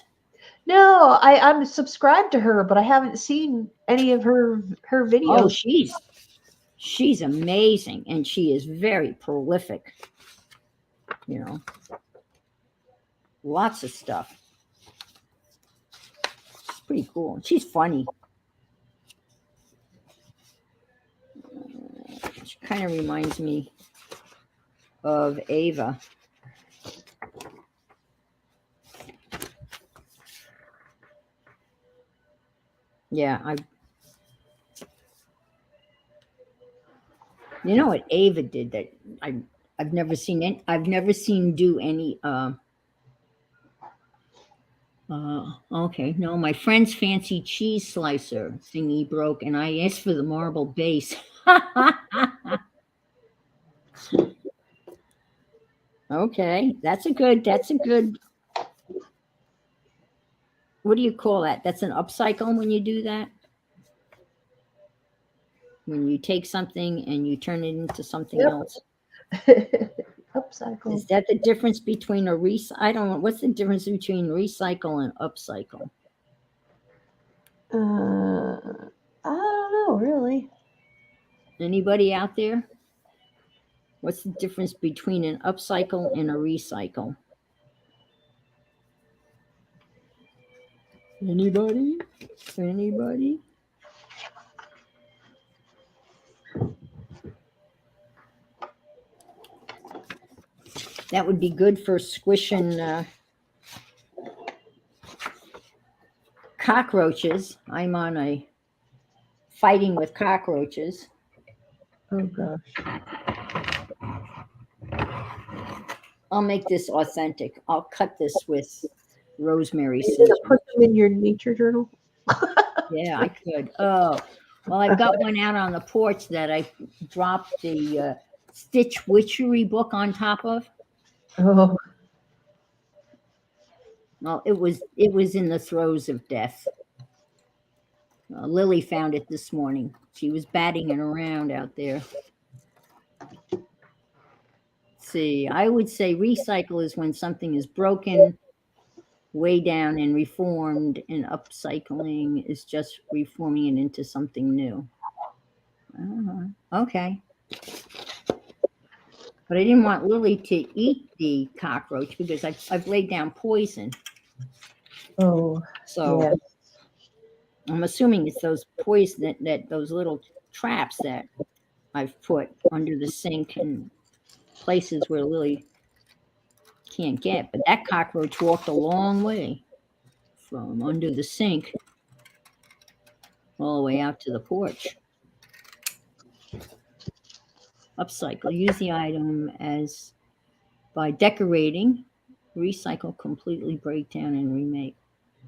S2: No, I'm subscribed to her, but I haven't seen any of her
S1: Oh,
S2: videos.
S1: she's amazing, and she is very prolific. You know, lots of stuff. It's pretty cool. She's funny. She kind of reminds me of Ava. Yeah, you know what Ava did that I've never seen I've never seen do any okay, no, my friend's fancy cheese slicer thingy broke and I asked for the marble base. Okay, that's a good what do you call that? That's an upcycle when you do that? When you take something and you turn it into something
S2: Yep.
S1: else.
S2: Upcycle.
S1: Is that the difference between I don't know. What's the difference between recycle and upcycle?
S2: I don't know, really.
S1: Anybody out there? What's the difference between an upcycle and a recycle? Anybody? Anybody? That would be good for squishing cockroaches. I'm on a fighting with cockroaches.
S2: Oh gosh.
S1: I'll make this authentic. I'll cut this with rosemary
S2: You're gonna
S1: scissors.
S2: put them in your nature journal?
S1: Yeah, I could. Oh, well, I've got one out on the porch that I dropped the Stitch Witchery book on top of.
S2: Oh,
S1: Well, it was in the throes of death. Lily found it this morning. She was batting it around out there. Let's see, I would say recycle is when something is broken, way down and reformed, and upcycling is just reforming it into something new. Okay. But I didn't want Lily to eat the cockroach because I've laid down poison.
S2: oh,
S1: So
S2: yeah.
S1: I'm assuming it's those poison that those little traps that I've put under the sink and places where Lily can't get. But that cockroach walked a long way from under the sink all the way out to the porch. Upcycle. Use the item as by decorating, recycle, completely break down, and remake.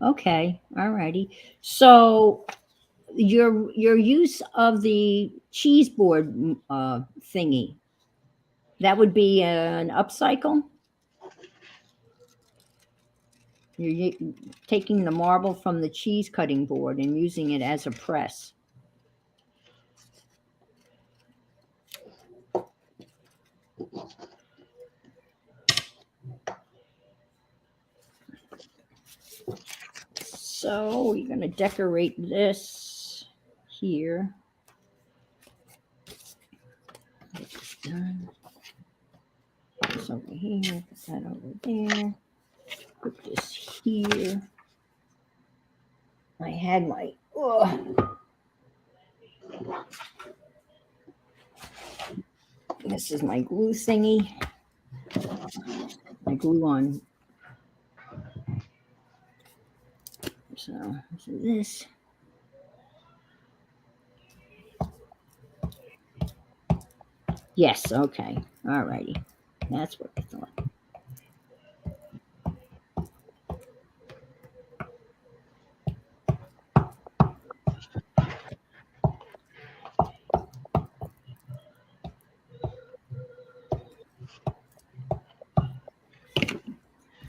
S1: Okay, alrighty. So your use of the cheese board thingy, that would be an upcycle. You're taking the marble from the cheese cutting board and using it as a press. So we're going to decorate this here. Get this done. Put this over here, put that over there. Put this here. I had my, this is my glue thingy. My glue on. So this. Yes, okay. All righty. That's what I thought.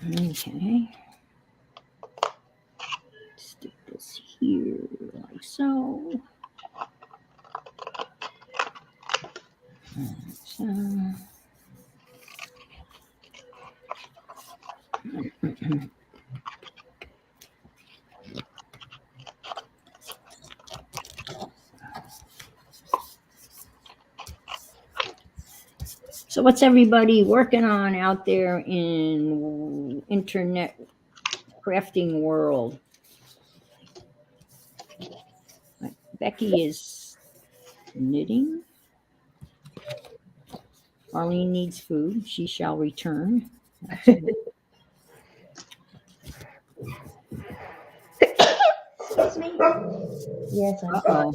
S1: Okay. Stick this here like so. Like so. So what's everybody working on out there in internet crafting world? Becky is knitting. Arlene needs food. She shall return. That's good.
S2: Excuse me. Yes, I'm
S1: Uh-oh.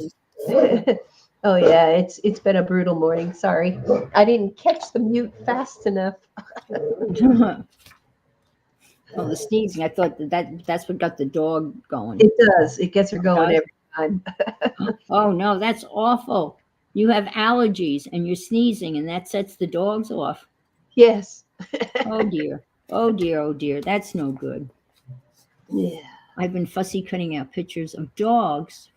S2: sorry. Oh yeah, it's been a brutal morning. Sorry, I didn't catch the mute fast enough.
S1: Oh, the sneezing. I thought that's what got the dog going.
S2: It does. It gets her going
S1: Does?
S2: every time.
S1: Oh no, that's awful. You have allergies and you're sneezing and that sets the dogs off.
S2: Yes.
S1: Oh dear. Oh dear, oh dear. That's no good.
S2: Yeah.
S1: I've been fussy cutting out pictures of dogs.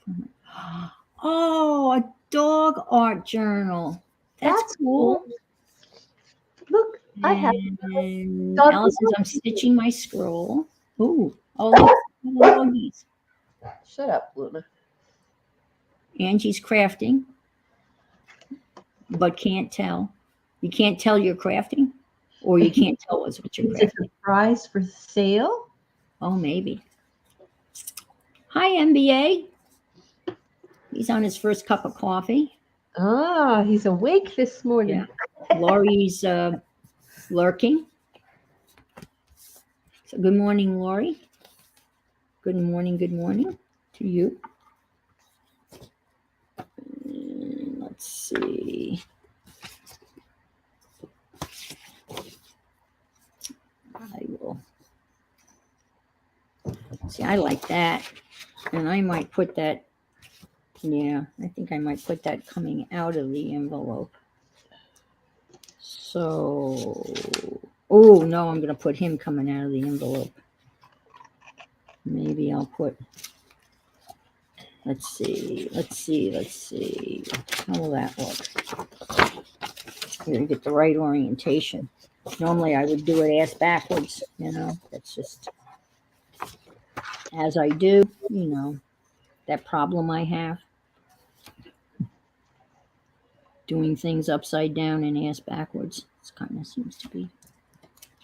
S1: Oh, a dog art journal. That's
S2: That's
S1: cool.
S2: cool. Look, I have
S1: And
S2: dog.
S1: Allison says, I'm stitching my scroll. Ooh, oh, look, little doggies.
S2: Shut up, Luna.
S1: Angie's crafting, but can't tell. You can't tell you're crafting, or you can't tell us what you're
S2: It's a
S1: crafting.
S2: surprise for sale.
S1: Oh, maybe. Hi, MBA. He's on his first cup of coffee.
S2: Ah, he's awake this morning.
S1: Yeah. Lori's lurking. So good morning, Lori. Good morning to you. Let's see. I will. See, I like that. And I might put that, yeah, I think I might put that coming out of the envelope. So, oh no, I'm going to put him coming out of the envelope. Maybe I'll put, let's see. How will that look? Here, to get the right orientation. Normally I would do it ass backwards, that's just as I do, that problem I have. Doing things upside down and ass backwards. It kind of seems to be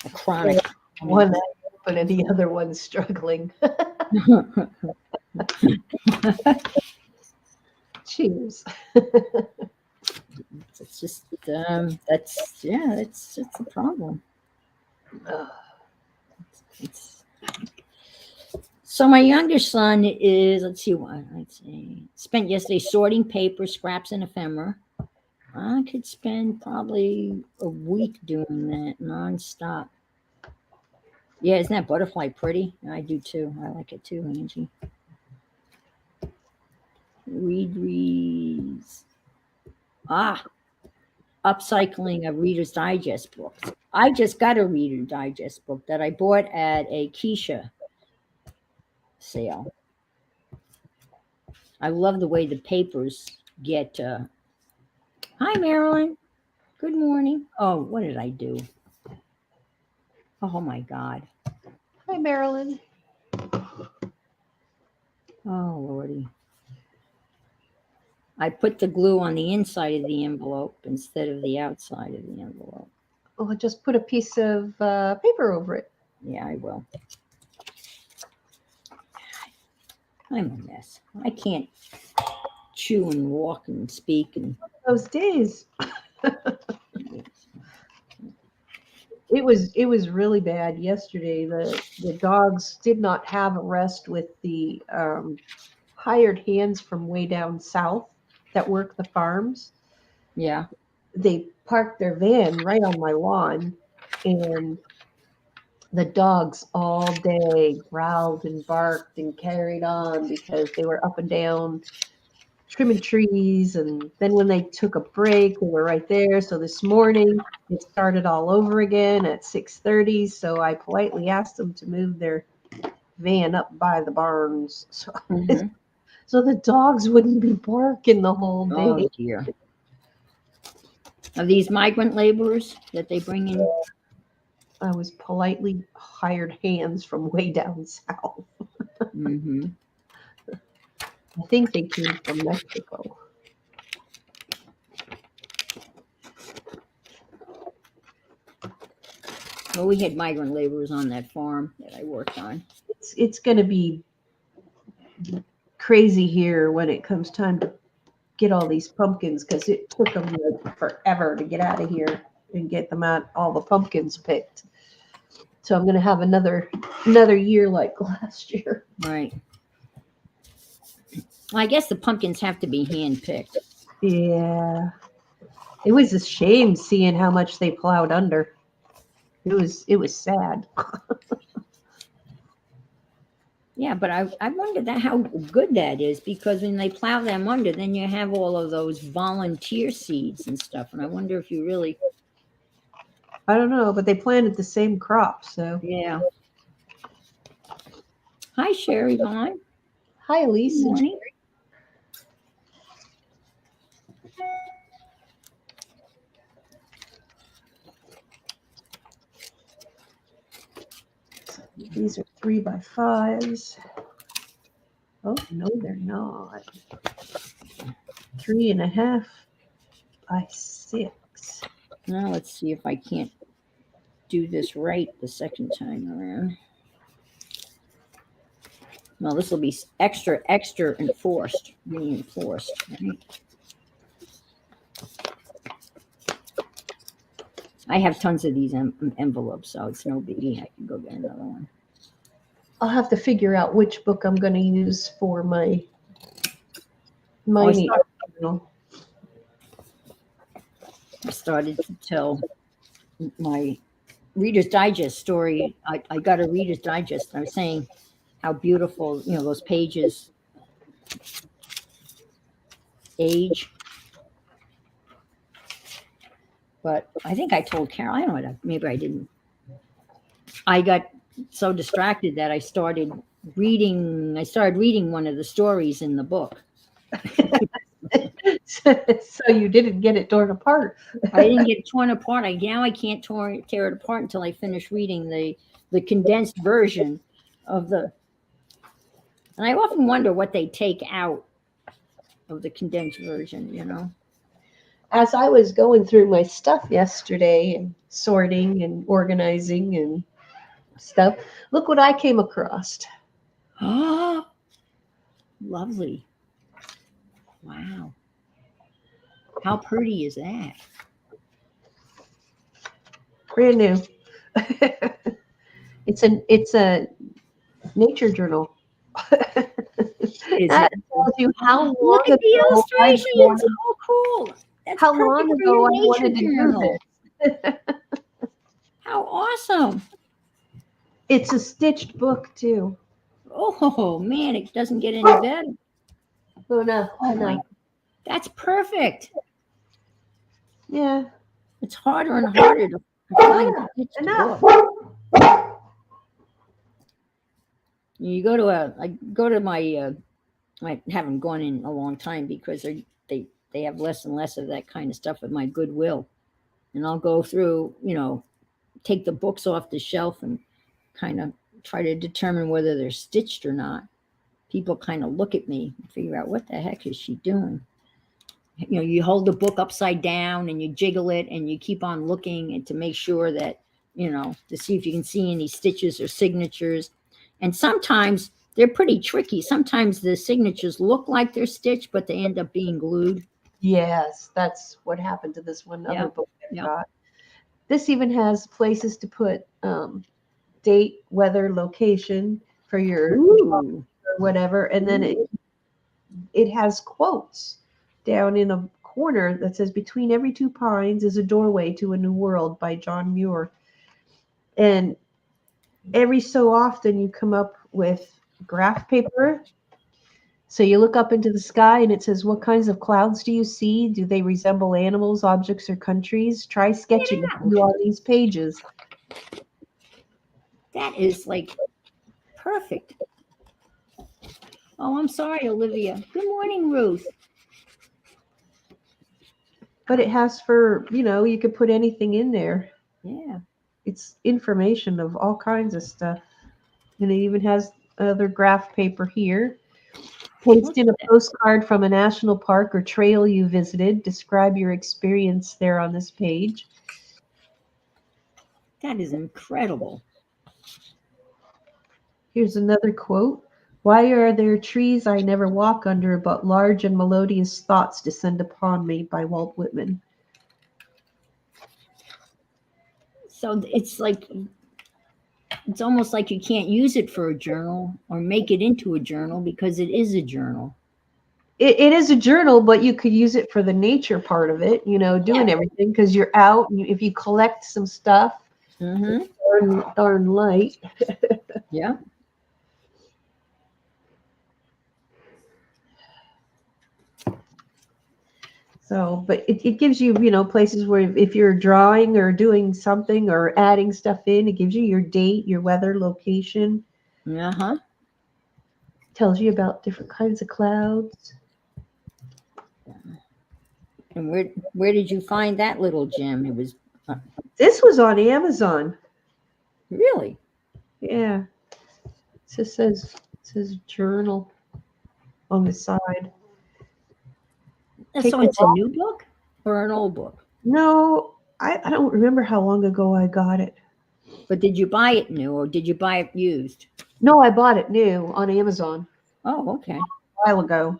S1: a chronic.
S2: One eye open and the other one's struggling. Cheers.
S1: It's just that's a problem. So my younger son is, let's see, spent yesterday sorting paper, scraps, and ephemera. I could spend probably a week doing that nonstop. Yeah, isn't that butterfly pretty? I do too. I like it too, Angie. Reads. Upcycling of Reader's Digest books. I just got a Reader Digest book that I bought at a Keisha sale. I love the way the papers get. Hi, Marilyn. Good morning. Oh, what did I do? Oh my God.
S2: Hi, Marilyn.
S1: Oh, Lordy. I put the glue on the inside of the envelope instead of the outside of the envelope.
S2: Oh, just put a piece of paper over it.
S1: Yeah, I will. I'm a mess. I can't chew and walk and speak and
S2: Those days. It was really bad yesterday. The dogs did not have a rest with the hired hands from way down south that work the farms.
S1: yeah.
S2: They parked their van right on my lawn, and the dogs all day growled and barked and carried on because they were up and down trimming trees. And then when they took a break, they were right there. So this morning it started all over again at 6:30. So I politely asked them to move their van up by the barns. So,
S1: Mhm.
S2: so the dogs wouldn't be barking the whole day.
S1: Oh dear. Are these migrant laborers that they bring in?
S2: I was politely hired hands from way down south.
S1: Mm-hmm.
S2: I think they came from Mexico.
S1: Well, we had migrant laborers on that farm that I worked on.
S2: It's going to be crazy here when it comes time to get all these pumpkins, because it took them like forever to get out of here and get them out, all the pumpkins picked. So I'm going to have another year like last year.
S1: Right. Well, I guess the pumpkins have to be hand picked.
S2: Yeah. It was a shame seeing how much they plowed under. It was sad.
S1: Yeah, but I wonder that how good that is, because when they plow them under, then you have all of those volunteer seeds and stuff. And I wonder if you really,
S2: I don't know, but they planted the same crop, so.
S1: yeah. Hi, Sherry Vaughn.
S2: Hi, Elise.
S1: Good morning.
S2: These are 3x5s. Oh, no, they're not. 3.5 by 6.
S1: Now let's see if I can't do this right the second time around. Well, this will be extra enforced, reinforced, right? I have tons of these envelopes, so it's no biggie. I can go get another one.
S2: I'll have to figure out which book I'm going to use for my mining journal.
S1: I started to tell my Reader's Digest story. I got a Reader's Digest. I was saying how beautiful, those pages age. But I think I told Carol, I don't know, maybe I didn't. I got so distracted that I started reading one of the stories in the book.
S2: So you didn't get it torn apart.
S1: I didn't get torn apart. Now I can't tear it apart until I finish reading the condensed version of the. And I often wonder what they take out of the condensed version,
S2: As I was going through my stuff yesterday and sorting and organizing and stuff, look what I came across.
S1: Oh, lovely. Wow. How pretty is that?
S2: Brand new. It's a nature journal. That tells you how long
S1: Look at the illustrations. Oh, cool. That's
S2: how long
S1: perfect for
S2: ago
S1: your
S2: I wanted
S1: nature
S2: to
S1: journal.
S2: do this.
S1: How awesome.
S2: It's a stitched book too.
S1: Oh man, it doesn't get any better.
S2: Oh no.
S1: Oh my, that's perfect.
S2: Yeah.
S1: It's harder and harder to find stitched
S2: Enough.
S1: books. You go to my I haven't gone in a long time because they have less and less of that kind of stuff at my Goodwill. And I'll go through, take the books off the shelf and kind of try to determine whether they're stitched or not. People kind of look at me and figure out, what the heck is she doing? You hold the book upside down and you jiggle it and you keep on looking and to make sure that, to see if you can see any stitches or signatures. And sometimes they're pretty tricky. Sometimes the signatures look like they're stitched, but they end up being glued.
S2: Yes, that's what happened to this one other book I got. This even has places to put date, weather, location for your or whatever, and then it has quotes down in a corner that says, "Between every two pines is a doorway to a new world" by John Muir. And every so often you come up with graph paper. So you look up into the sky and it says, "What kinds of clouds do you see? Do they resemble animals, objects, or countries? Try sketching on these pages."
S1: That is like perfect. Oh, I'm sorry, Olivia. Good morning, Ruth.
S2: But it has you could put anything in there.
S1: Yeah.
S2: It's information of all kinds of stuff. And it even has other graph paper here. Paste in a postcard from a national park or trail you visited. Describe your experience there on this page.
S1: That is incredible.
S2: Here's another quote. Why are there trees I never walk under, but large and melodious thoughts descend upon me, by Walt Whitman.
S1: So it's almost like you can't use it for a journal or make it into a journal because it is a journal.
S2: It is a journal, but you could use it for the nature part of it, doing everything because you're out. And if you collect some stuff, darn light.
S1: Yeah.
S2: So, but it gives you, places where if you're drawing or doing something or adding stuff in, it gives you your date, your weather, location,
S1: Uh-huh.
S2: tells you about different kinds of clouds.
S1: And where did you find that little gem? It was
S2: This was on Amazon.
S1: really.
S2: Yeah. It just says journal on the side. Take
S1: So
S2: a
S1: it's a
S2: walk.
S1: new book or an old book?
S2: No, I don't remember how long ago I got it.
S1: But did you buy it new or did you buy it used?
S2: No, I bought it new on Amazon
S1: Oh, okay.
S2: a while ago.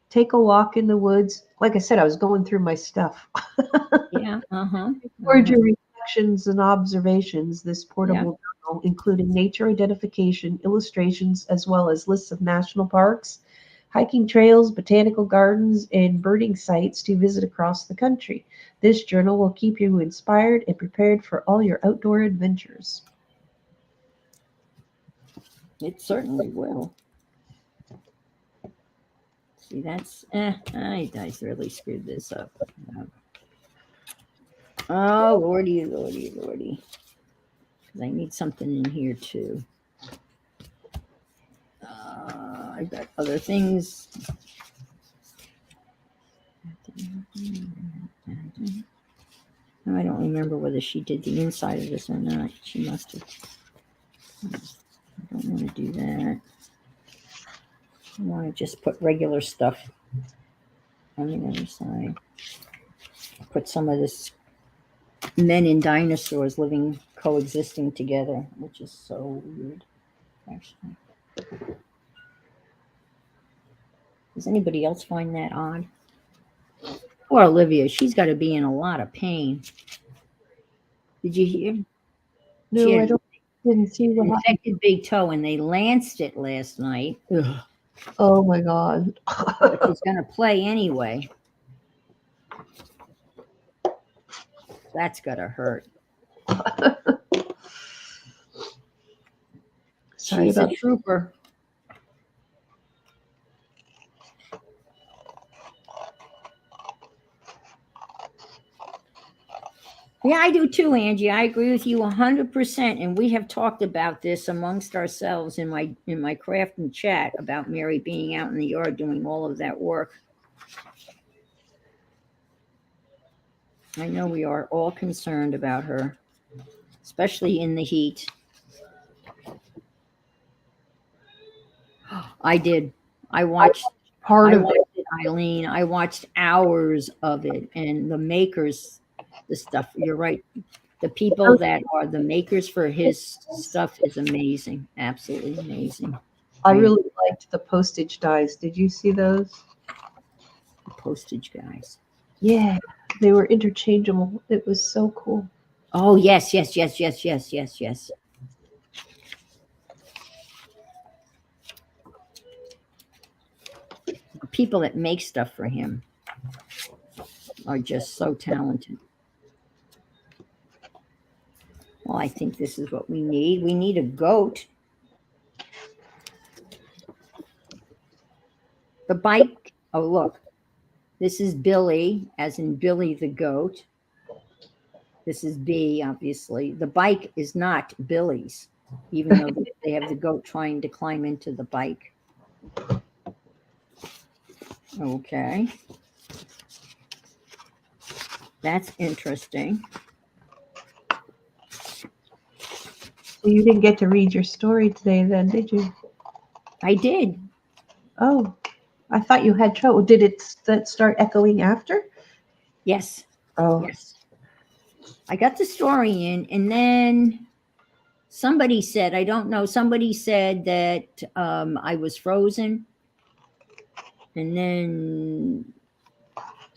S2: Take a walk in the woods. Like I said, I was going through my stuff.
S1: Yeah. Uh-huh.
S2: Record your reflections and observations. This
S1: Yeah.
S2: portable journal, including nature identification, illustrations, as well as lists of national parks, hiking trails, botanical gardens, and birding sites to visit across the country. This journal will keep you inspired and prepared for all your outdoor adventures.
S1: It certainly will. See, that's I really screwed this up. Oh, lordy, lordy, lordy. Because I need something in here too. I've got other things. No, I don't remember whether she did the inside of this or not. She must have. I don't want to do that. I want to just put regular stuff on the other side. Put some of this men and dinosaurs living coexisting together, which is so weird, actually. Does anybody else find that odd? Poor Olivia, she's got to be in a lot of pain. Did you hear?
S2: No, I didn't see what happened.
S1: Infected big toe, and they lanced it last night. Ugh.
S2: Oh my God.
S1: But she's going to play anyway. That's got to hurt. She's a trooper. Yeah, I do too, Angie. I agree with you 100%. And we have talked about this amongst ourselves in my craft and chat about Mary being out in the yard doing all of that work. I know we are all concerned about her, especially in the heat. I did. I watched it, Eileen. I watched hours of it, and the makers, the stuff. You're right. The people that are the makers for his stuff is amazing. Absolutely amazing.
S2: I really liked the postage dies. Did you see those?
S1: The postage guys.
S2: Yeah, they were interchangeable. It was so cool.
S1: Oh, yes, yes, yes, yes, yes, yes, yes. The people that make stuff for him are just so talented. Well, I think this is what we need. We need a goat. The bike. Oh, look. This is Billy, as in Billy the goat. This is B, obviously. The bike is not Billy's, even though they have the goat trying to climb into the bike. Okay. That's interesting.
S2: So you didn't get to read your story today then, did you?
S1: I did.
S2: Oh, I thought you had trouble. Did it start echoing after?
S1: Yes.
S2: Oh.
S1: Yes. I got the story in, and then somebody said, I don't know, somebody said that I was frozen, and then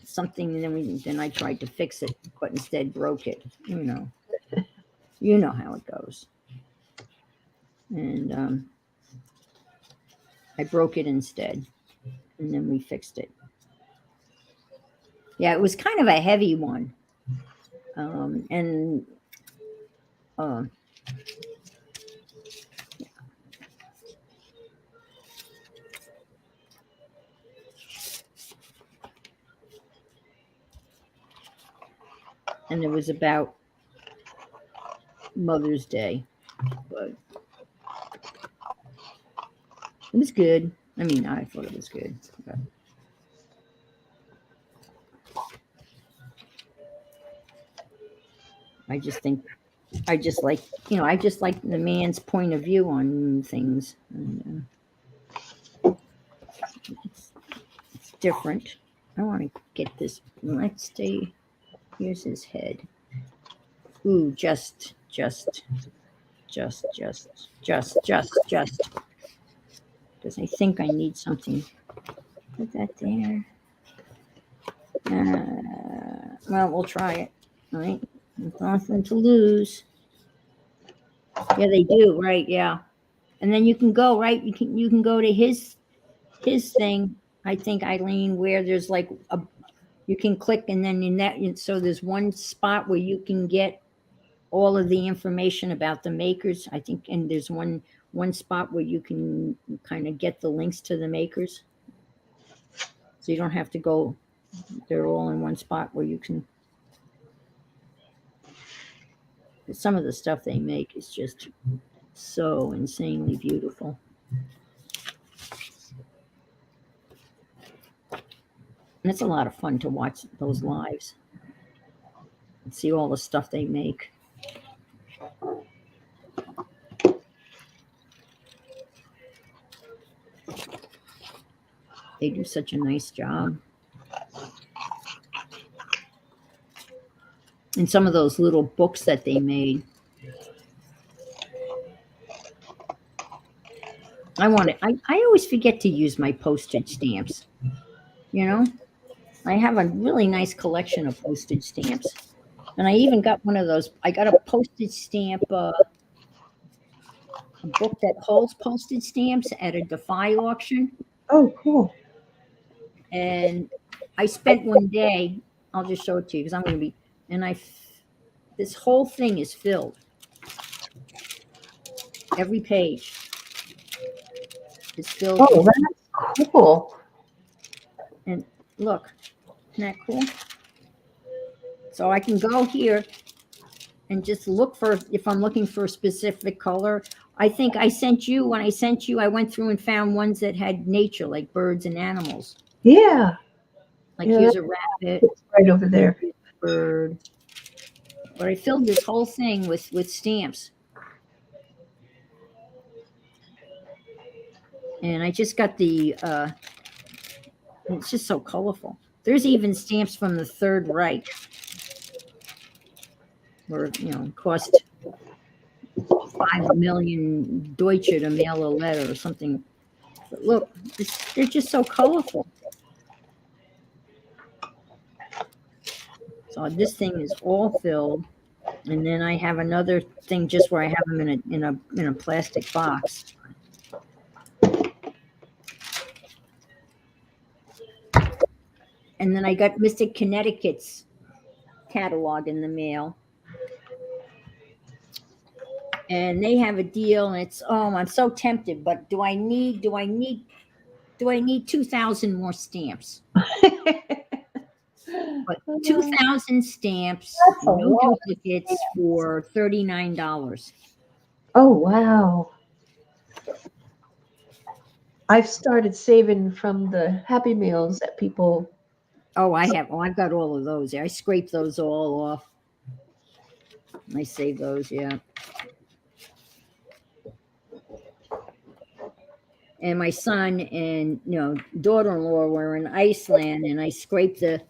S1: something, and then I tried to fix it, but instead broke it. You know how it goes. And I broke it instead, and then we fixed it. Yeah, it was kind of a heavy one, and uh, and it was about Mother's Day, but it was good. I mean, I thought it was good. But I just think I just like I just like the man's point of view on things. And, it's different. I want to get this. Let's stay. Here's his head. Ooh, just. Because I think I need something. Put that there. Well, we'll try it. All right. Nothing to lose. Yeah, they do. Right. Yeah. And then you can go right. You can go to his thing. I think, Eileen, where there's like you can click, and then in that, so there's one spot where you can get all of the information about the makers. I think, and there's one spot where you can kind of get the links to the makers, so you don't have to go. They're all in one spot where you can. Some of the stuff they make is just so insanely beautiful. And it's a lot of fun to watch those lives and see all the stuff they make. They do such a nice job. And some of those little books that they made. I always forget to use my postage stamps. I have a really nice collection of postage stamps. And I even got one of those. I got a postage stamp, a book that holds postage stamps at a Defy auction.
S2: Oh, cool.
S1: And I spent one day, I'll just show it to you because I'm going to be, and this whole thing is filled. Every page is filled.
S2: Oh, that's cool.
S1: And look, isn't that cool? So I can go here and just look for, if I'm looking for a specific color. I think when I sent you, I went through and found ones that had nature, like birds and animals.
S2: Yeah.
S1: Like here's a rabbit.
S2: It's right over there.
S1: Bird. But I filled this whole thing with stamps. And I just got the, it's just so colorful. There's even stamps from the Third Reich, where, it cost 5 million Deutsche to mail a letter or something. But look, they're just so colorful. So this thing is all filled. And then I have another thing just where I have them in a plastic box. And then I got Mystic Connecticut's catalog in the mail. And they have a deal, and it's I'm so tempted, but do I need 2,000 more stamps? But 2,000 stamps, no duplicates, for $39.
S2: Oh, wow. I've started saving from the Happy Meals that people.
S1: Oh, I've got all of those. I scrape those all off. I save those, yeah. And my son and daughter-in-law were in Iceland, and I scraped the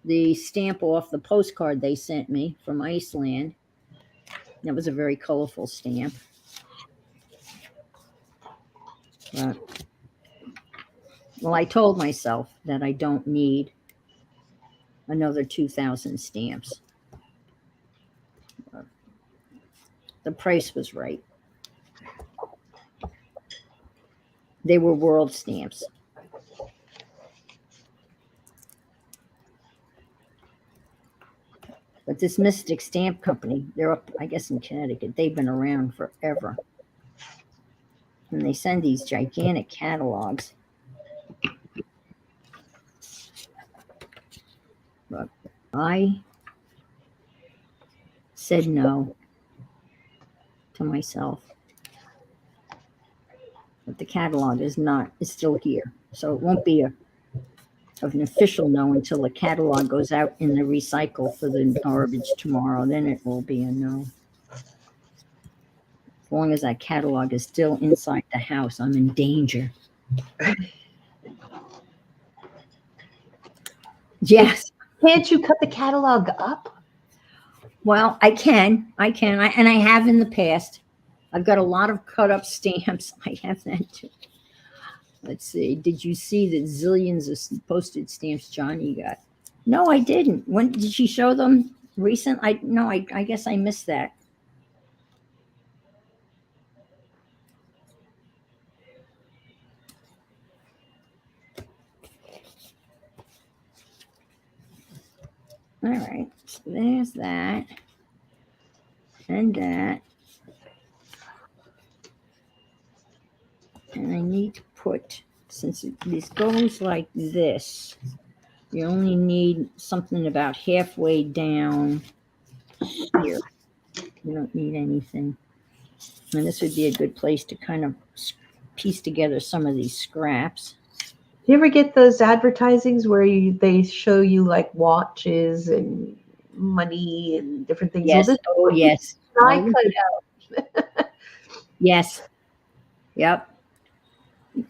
S1: the stamp off the postcard they sent me from Iceland. That was a very colorful stamp. But, well, I told myself that I don't need another 2,000 stamps. But the price was right. They were world stamps. But this Mystic Stamp Company, they're up, I guess, in Connecticut. They've been around forever. And they send these gigantic catalogs. But I said no to myself. But the catalog is still here. So it won't be an official no until the catalog goes out in the recycle for the garbage tomorrow. Then it will be a no. As long as that catalog is still inside the house, I'm in danger. Yes.
S2: Can't you cut the catalog up?
S1: Well, I can, and I have in the past. I've got a lot of cut up stamps. I have that too. Let's see. Did you see the zillions of postage stamps Johnny got? No, I didn't. When did she show them? Recent? I guess I missed that. All right. So there's that. And that. And I need to put, since this goes like this, you only need something about halfway down here. You don't need anything. And this would be a good place to kind of piece together some of these scraps.
S2: Do you ever get those advertisings where they show you like watches and money and different things?
S1: Yes.
S2: Well,
S1: Yes.
S2: I cut out.
S1: Yes. Yep.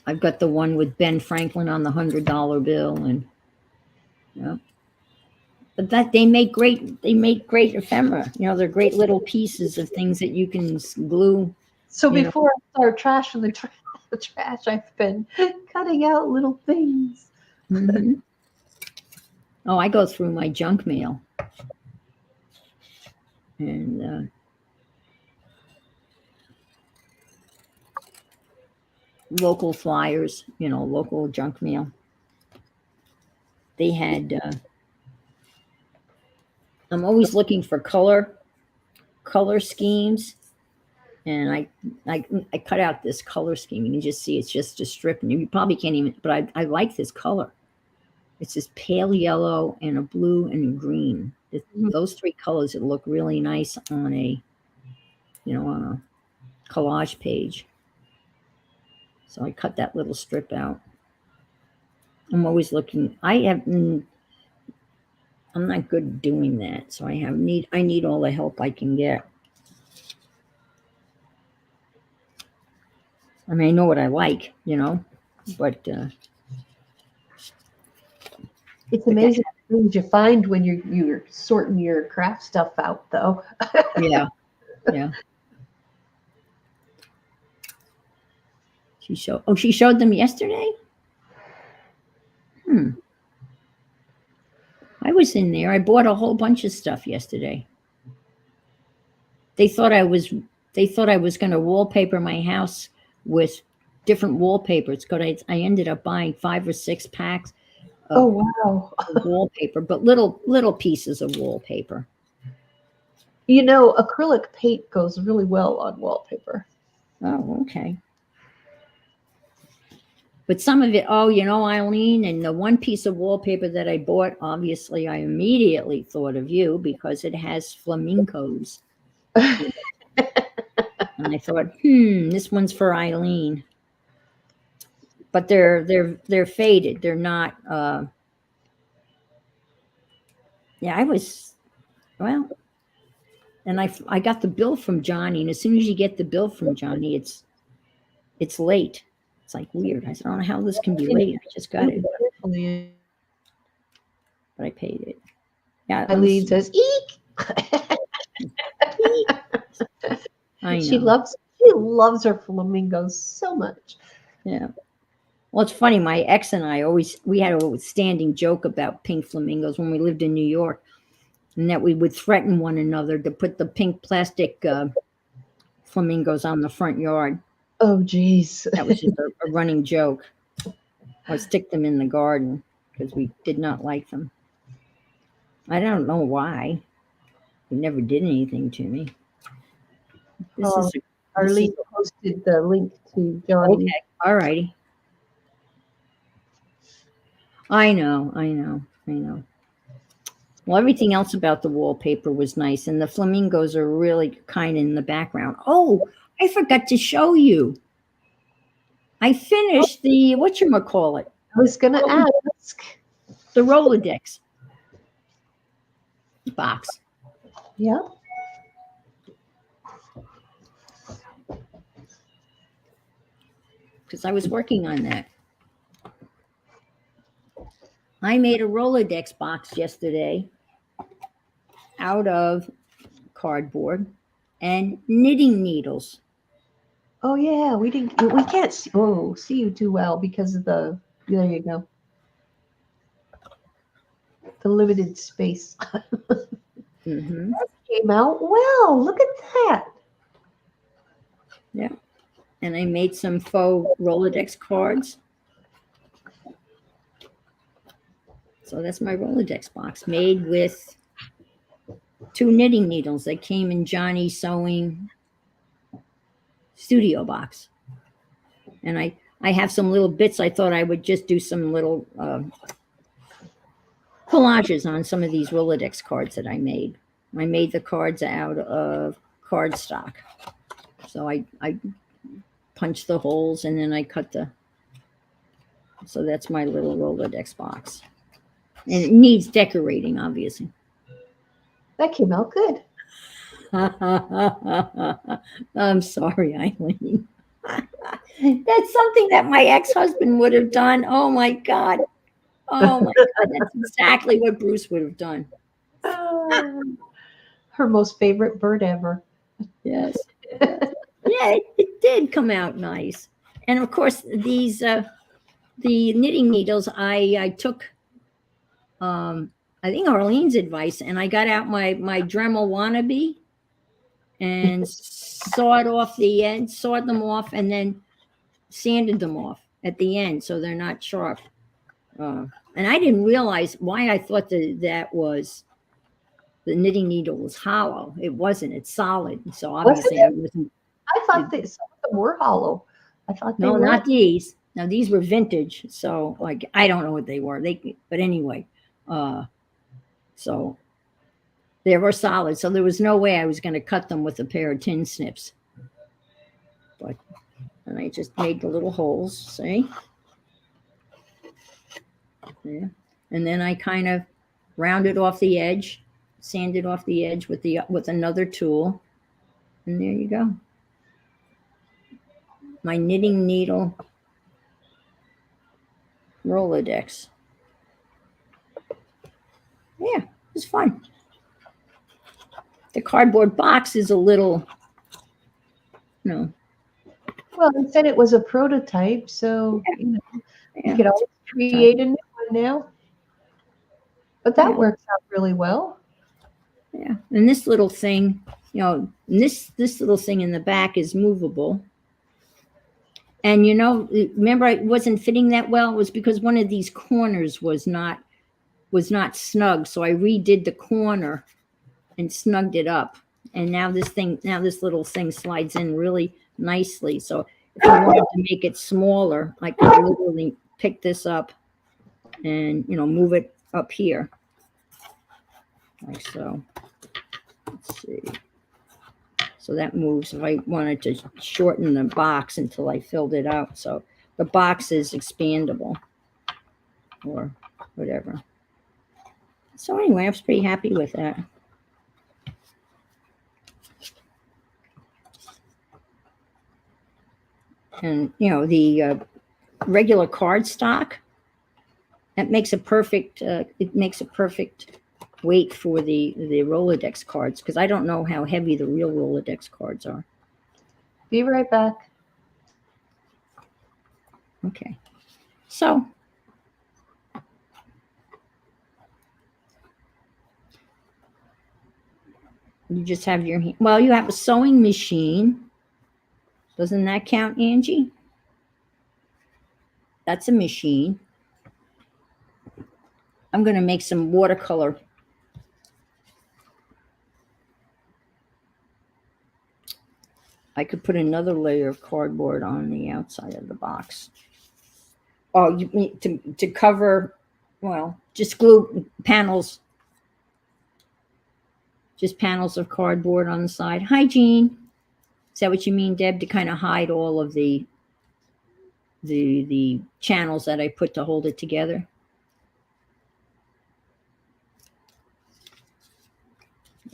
S1: I've got the one with Ben Franklin on the $100 bill, and yeah. But that they make great ephemera. You know, they're great little pieces of things that you can glue.
S2: So before I start trashing the trash, I've been cutting out little things.
S1: Mm-hmm. Oh, I go through my junk mail, and local flyers, local junk mail. They had. I'm always looking for color schemes, and I cut out this color scheme. You can just see it's just a strip, and you probably can't even. But I like this color. It's this pale yellow and a blue and a green. Those three colors that look really nice on a collage page. So I cut that little strip out. I'm always looking. I'm not good at doing that, so I need all the help I can get. I mean, I know what I like, but
S2: it's amazing things you find when you're sorting your craft stuff out, though.
S1: Yeah. She showed them yesterday. I was in there. I bought a whole bunch of stuff yesterday. They thought I was going to wallpaper my house with different wallpapers. I ended up buying 5 or 6 packs.
S2: Oh wow!
S1: Of wallpaper, but little pieces of wallpaper.
S2: Acrylic paint goes really well on wallpaper.
S1: Oh, okay. But some of it, Eileen, and the one piece of wallpaper that I bought, obviously, I immediately thought of you because it has flamencos. And I thought, this one's for Eileen. But they're faded. They're not. And I got the bill from Johnny, and as soon as you get the bill from Johnny, it's late. It's like weird. I said, I don't know how this can be late. I just got it. But I paid it. Yeah,
S2: Eileen says, "Eek."
S1: I
S2: She
S1: know.
S2: loves her flamingos so much.
S1: Yeah. Well, it's funny. My ex and I we had a standing joke about pink flamingos when we lived in New York, and that we would threaten one another to put the pink plastic flamingos on the front yard.
S2: Oh, geez.
S1: That was just a running joke. Or stick them in the garden because we did not like them. I don't know why. They never did anything to me. This is
S2: Arlene posted the link to Johnny.
S1: okay. All righty. I know. Well, everything else about the wallpaper was nice, and the flamingos are really kind in the background. Oh, I forgot to show you. I finished the whatchamacallit,
S2: I was going to ask.
S1: the Rolodex box.
S2: Yeah.
S1: Because I was working on that. I made a Rolodex box yesterday out of cardboard and knitting needles.
S2: Oh, yeah. We can't see you too well because of there you go. The limited space.
S1: Mm-hmm.
S2: That came out well. Look at that.
S1: Yeah. And I made some faux Rolodex cards. So that's my Rolodex box made with 2 knitting needles that came in Johnny's Sewing Studio box. And I have some little bits. I thought I would just do some little collages on some of these Rolodex cards that I made. I made the cards out of cardstock. So I punched the holes and then I cut so that's my little Rolodex box. And it needs decorating, obviously.
S2: That came out good.
S1: I'm sorry, Eileen. That's something that my ex-husband would have done. Oh my God. Oh my God. That's exactly what Bruce would have done.
S2: Her most favorite bird ever.
S1: Yes. Yeah, it did come out nice. And of course, these the knitting needles, I took I think Arlene's advice, and I got out my Dremel wannabe and sawed them off, and then sanded them off at the end so they're not sharp. And I didn't realize why I thought that was the knitting needle was hollow. It wasn't. It's solid. So obviously I wasn't.
S2: I thought that some of them were hollow. I thought they
S1: No,
S2: were.
S1: not these. Now these were vintage, so like I don't know what they were. But anyway, so they were solid. So there was no way I was going to cut them with a pair of tin snips. And I just made the little holes. See, yeah. And then I kind of rounded off the edge, sanded off the edge with another tool, and there you go. My knitting needle Rolodex. Yeah, it was fun. The cardboard box is a little,
S2: Well, it said it was a prototype, so you could always create a new one now. But that works out really well.
S1: Yeah, and this little thing, this little thing in the back is movable. And remember, it wasn't fitting that well. It was because one of these corners was not snug. So I redid the corner and snugged it up. And now this little thing slides in really nicely. So if I wanted to make it smaller, I could literally pick this up and move it up here, like so. Let's see. So that moves if I wanted to shorten the box until I filled it out. So the box is expandable or whatever. So anyway, I was pretty happy with that. And, the regular cardstock, that makes a perfect, wait for the Rolodex cards because I don't know how heavy the real Rolodex cards are.
S2: Be right back.
S1: Okay. So you just have your hand. Well, you have a sewing machine. Doesn't that count, Angie? That's a machine. I'm going to make some watercolor. I could put another layer of cardboard on the outside of the box. Oh, you need to cover, well, just glue panels. Just panels of cardboard on the side. Hi, Jean. Is that what you mean, Deb? To kind of hide all of the channels that I put to hold it together?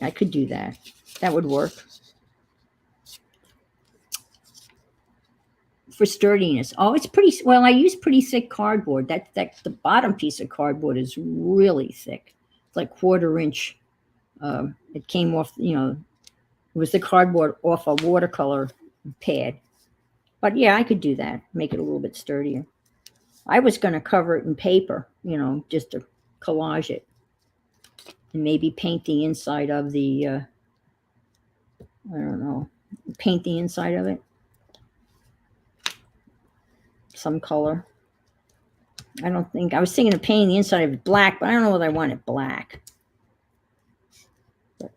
S1: I could do that. That would work. For sturdiness. Oh, it's pretty, well, I use pretty thick cardboard. That the bottom piece of cardboard is really thick. It's like 1/4 inch. It came off, it was the cardboard off a watercolor pad. But yeah, I could do that, make it a little bit sturdier. I was going to cover it in paper, just to collage it. And maybe paint the inside of the, I don't know, paint the inside of it. Some color. I was thinking of painting the inside of it black, but I don't know whether I want it black. But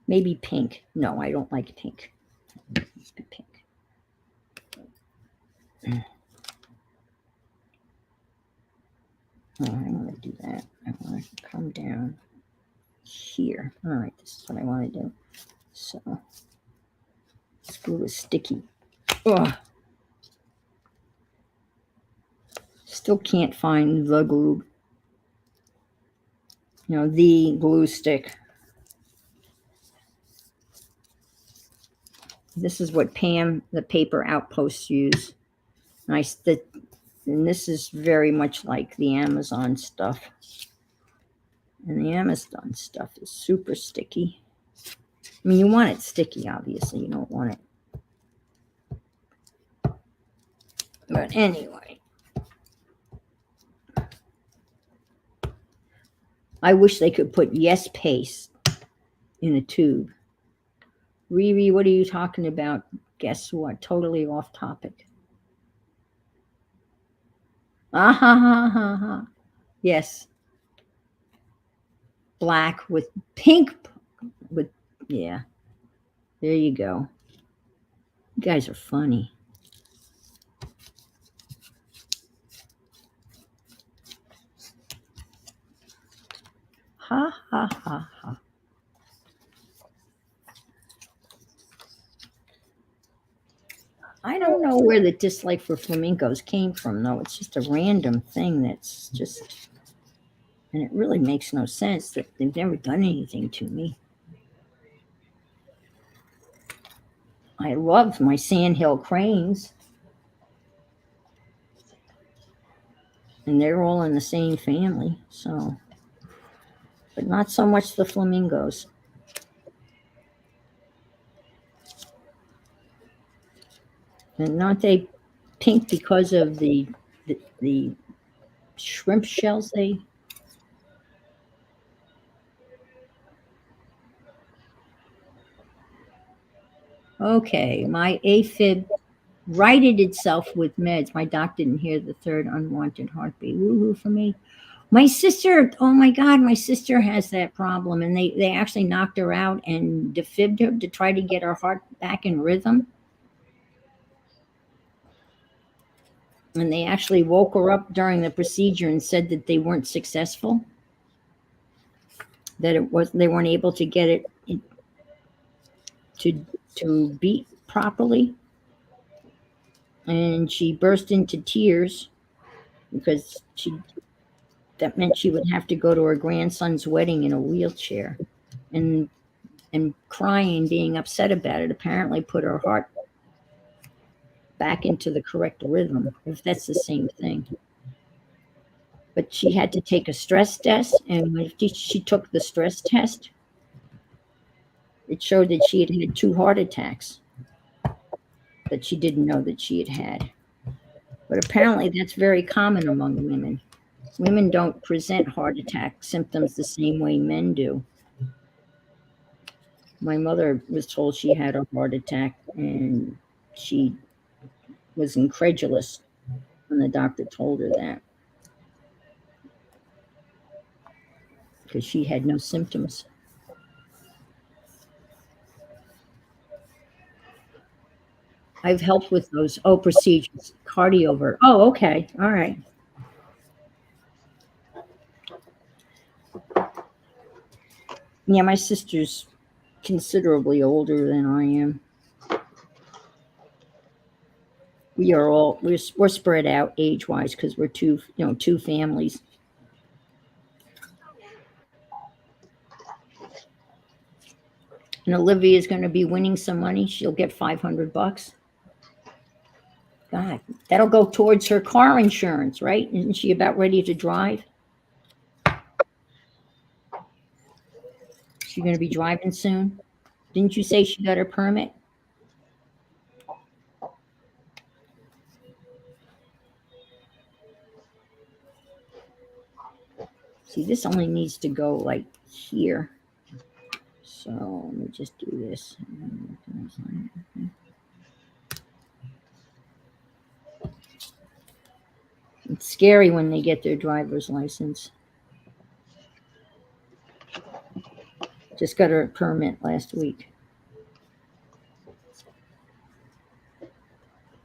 S1: maybe pink. No, I don't like pink. Pink. Oh, I want to do that. I want to come down here. All right, this is what I want to do. So, this glue is sticky. Ugh. Still can't find the glue. The glue stick. This is what Pam, the paper outposts, use. And this is very much like the Amazon stuff. And the Amazon stuff is super sticky. I mean, you want it sticky, obviously. You don't want it. But anyway. I wish they could put Yes paste in a tube. Riri, what are you talking about? Guess what? Totally off topic. Ah ha ha ha ha. Yes. Black with pink. Yeah. There you go. You guys are funny. Ha ha ha ha. I don't know where the dislike for flamingos came from, though. It's just a random thing that's just, and it really makes no sense that they've never done anything to me. I love my sandhill cranes. And they're all in the same family, so, but not so much the flamingos. And aren't they pink because of the shrimp shells they? Okay, my AFib righted itself with meds. My doc didn't hear the third unwanted heartbeat. Woohoo for me. My sister, oh my God, my sister has that problem. And they actually knocked her out and defibbed her to try to get her heart back in rhythm. And they actually woke her up during the procedure and said that they weren't successful. That they weren't able to get it to beat properly. And she burst into tears because that meant she would have to go to her grandson's wedding in a wheelchair, and crying, being upset about it, apparently put her heart back into the correct rhythm, if that's the same thing. but she had to take a stress test. And when she took the stress test, it showed that she had had 2 heart attacks that she didn't know that she had had. But apparently, that's very common among women. Women don't present heart attack symptoms the same way men do. My mother was told she had a heart attack, and she was incredulous when the doctor told her that because she had no symptoms. I've helped with those procedures, cardio. Oh, okay, all right. Yeah, my sister's considerably older than I am. We're spread out age wise because we're two families. And Olivia is going to be winning some money. She'll get $500. God, that'll go towards her car insurance, right? Isn't she about ready to drive? She's going to be driving soon. Didn't you say she got her permit? See, this only needs to go like here. So let me just do this. It's scary when they get their driver's license. Just got her permit last week.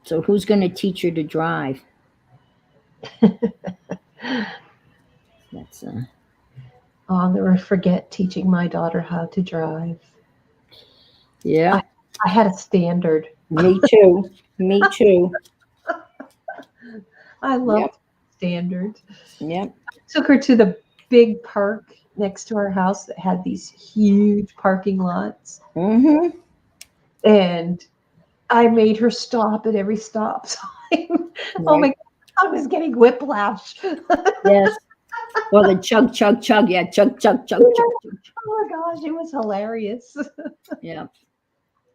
S1: So who's going to teach her to drive? That's
S2: I'll never forget teaching my daughter how to drive.
S1: Yeah.
S2: I had a standard.
S1: Me too. Me too.
S2: I loved
S1: Yep.
S2: standards.
S1: Yep.
S2: Took her to the big park next to our house that had these huge parking lots.
S1: Mm-hmm.
S2: And I made her stop at every stop sign. Oh my
S1: Right.
S2: God, I was getting whiplash.
S1: Yes. Well, the chug, chug, chug. Yeah, chug, chug, chug, chug, chug.
S2: Oh my gosh, it was hilarious.
S1: Yeah.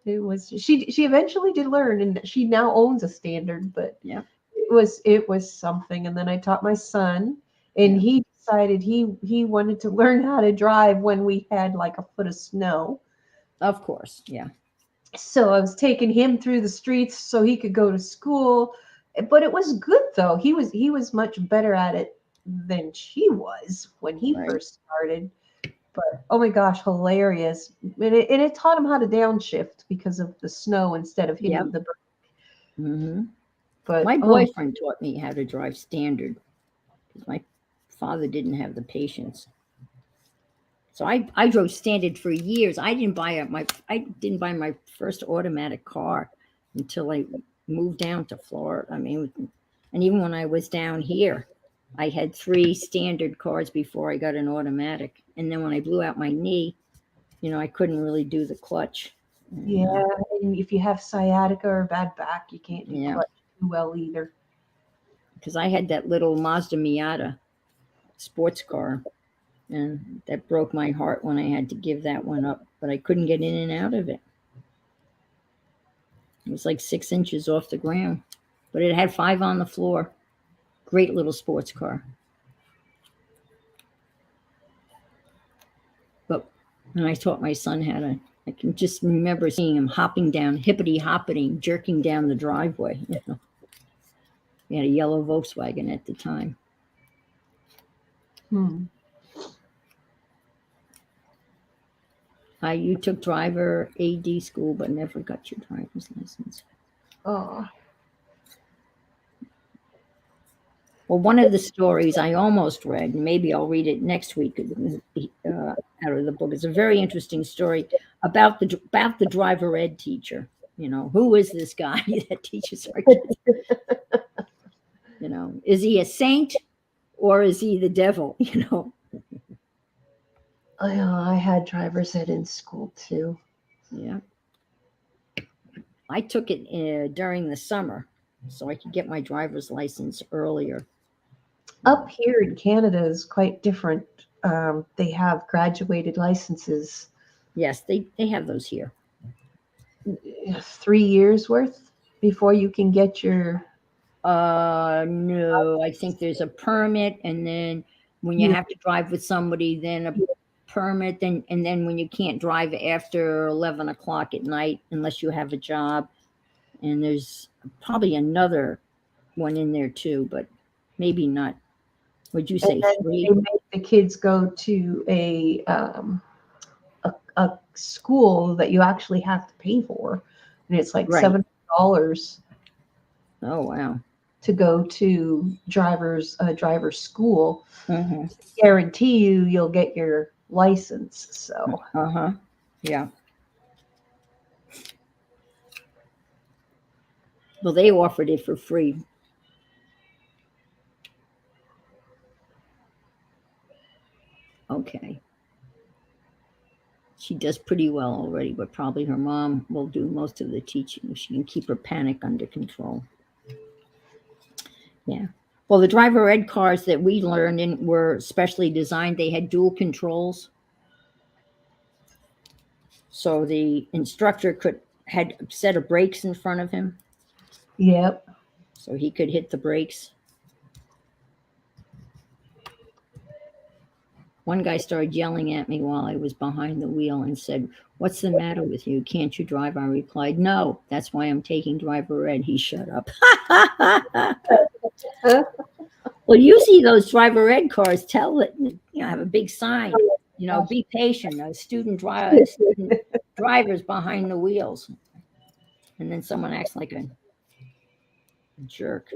S2: It was she eventually did learn and she now owns a standard, but
S1: Yeah.
S2: it was something. And then I taught my son and
S1: Yeah.
S2: he decided he wanted to learn how to drive when we had like a foot of snow.
S1: Of course. Yeah.
S2: So I was taking him through the streets so he could go to school. But it was good though. He was much better at it than she was when he
S1: Right.
S2: first started. But oh my gosh, hilarious. And it taught him how to downshift because of the snow instead of
S1: Yep.
S2: hitting the brake.
S1: Mm-hmm.
S2: But
S1: My
S2: oh,
S1: boyfriend taught me how to drive standard because my father didn't have the patience. So I drove standard for years. I didn't buy my first automatic car until I moved down to Florida. I mean, and even when I was down here, I had 3 standard cars before I got an automatic. And then when I blew out my knee, I couldn't really do the clutch. And,
S2: yeah. And if you have sciatica or bad back, you can't do
S1: yeah,
S2: clutch too well either.
S1: because I had that little Mazda Miata sports car, and that broke my heart when I had to give that one up. But I couldn't get in and out of it. It was like 6 inches off the ground, but it had 5 on the floor. Great little sports car. But when I taught my son how to, I can just remember seeing him hopping down, hippity hoppiting, jerking down the driveway. We had a yellow Volkswagen at the time.
S2: Hmm.
S1: You took driver AD school, but never got your driver's license.
S2: Oh,
S1: Well, one of the stories I almost read, and maybe I'll read it next week out of the book. It's a very interesting story about the driver ed teacher. Who is this guy that teaches our kids? Is he a saint or is he the devil?
S2: I had driver's ed in school too.
S1: Yeah. I took it during the summer so I could get my driver's license earlier.
S2: Up here in Canada is quite different. They have graduated licenses,
S1: Yes, they have those here.
S2: 3 years worth before you can get your.
S1: No, I think there's a permit, and then when you
S2: Yeah,
S1: have to drive with somebody, then a permit, then and then when you can't drive after 11 o'clock at night unless you have a job, and there's probably another one in there too, but maybe not. Would you
S2: and
S1: say
S2: then they
S1: three?
S2: make the kids go to a school that you actually have to pay for, and it's like
S1: Right.
S2: $7
S1: Oh wow.
S2: to go to driver's school.
S1: Uh-huh.
S2: Guarantee you'll get your license. So
S1: Uh-huh. Yeah. Well, they offered it for free. Okay. She does pretty well already, but probably her mom will do most of the teaching if she can keep her panic under control. Yeah. Well, the driver ed cars that we learned in were specially designed. They had dual controls. So the instructor had a set of brakes in front of him
S2: yep.
S1: so he could hit the brakes. One guy started yelling at me while I was behind the wheel and said, "What's the matter with you? Can't you drive?" I replied, "No, that's why I'm taking driver ed." He shut up. Well, usually those driver ed cars tell it, have a big sign, be patient, student drivers behind the wheels. And then someone acts like a jerk.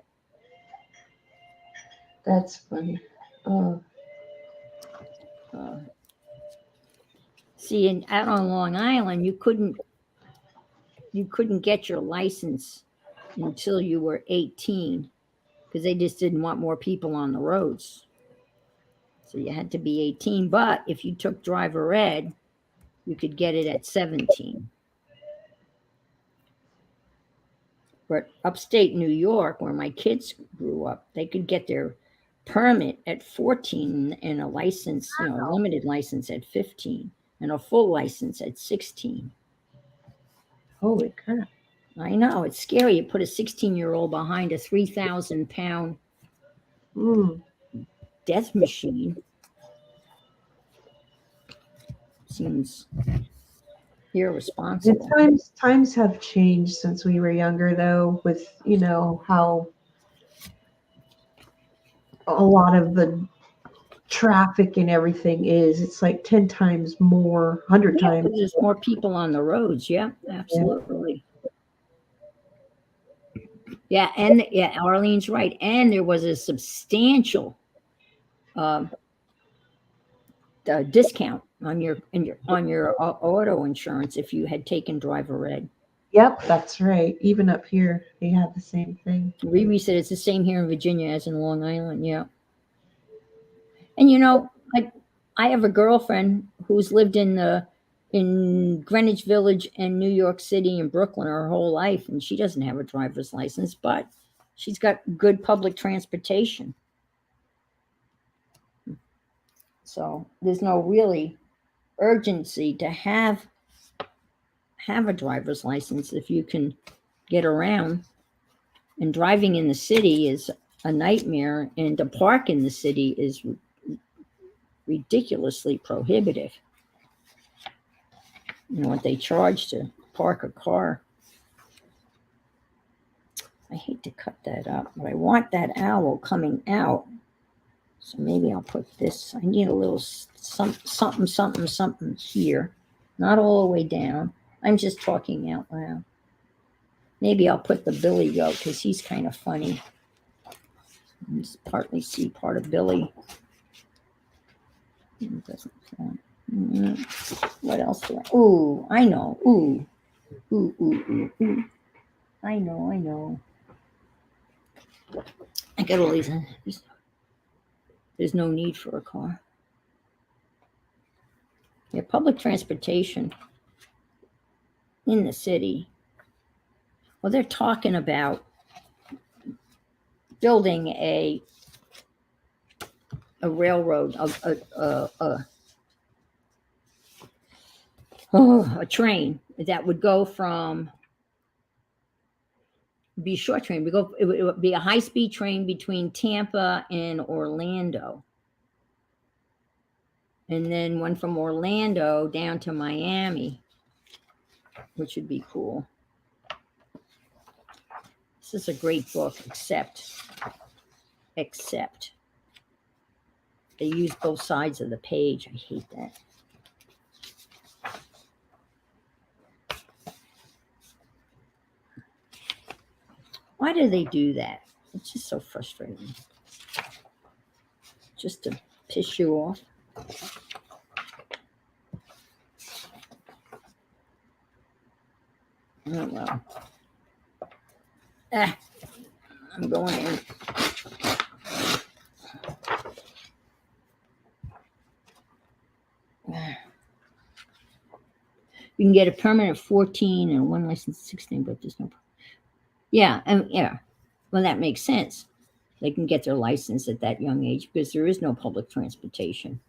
S2: That's funny. Oh,
S1: Uh, See, out on Long Island, you couldn't get your license until you were 18 because they just didn't want more people on the roads. So you had to be 18. But if you took driver ed, you could get it at 17. But upstate New York, where my kids grew up, they could get their permit at 14 and a license, a limited license at 15 and a full license at 16.
S2: holy crap.
S1: I know, it's scary. You put a 16-year-old behind a 3,000-pound
S2: Mm.
S1: death machine. Seems irresponsible.
S2: Times have changed since we were younger, though, with how a lot of the traffic and everything is. It's like 10 times more, 100
S1: Yeah,
S2: times.
S1: there's more people on the roads. Yeah, absolutely. Yeah, and yeah, Arlene's right. And there was a substantial um, discount on your auto insurance if you had taken driver ed.
S2: Yep, that's right. Even up here, they have the same thing.
S1: Riri said it's the same here in Virginia as in Long Island. Yeah, and I have a girlfriend who's lived in Greenwich Village and New York City and Brooklyn her whole life, and she doesn't have a driver's license, but she's got good public transportation. So there's no really urgency to have a driver's license if you can get around. And driving in the city is a nightmare, and to park in the city is ridiculously prohibitive. What they charge to park a car. I hate to cut that up, but I want that owl coming out. So maybe I'll put this. I need a little something here. Not all the way down. I'm just talking out loud. Maybe I'll put the Billy Goat because he's kind of funny. You just partly see part of Billy. It doesn't count. What else do I? Ooh, I know. Ooh. I know. I got all these. There's no need for a car. Yeah, public transportation in the city. Well, they're talking about building a a railroad, a train that would go from, be a short train. It would be a high speed train between Tampa and Orlando, and then one from Orlando down to Miami, which would be cool. This is a great book, except they use both sides of the page. I hate that. Why do they do that? It's just so frustrating. Just to piss you off. Oh, well. I'm going in. You can get a permanent 14 and one license 16, but there's no. Yeah, and yeah. Well, that makes sense. They can get their license at that young age because there is no public transportation.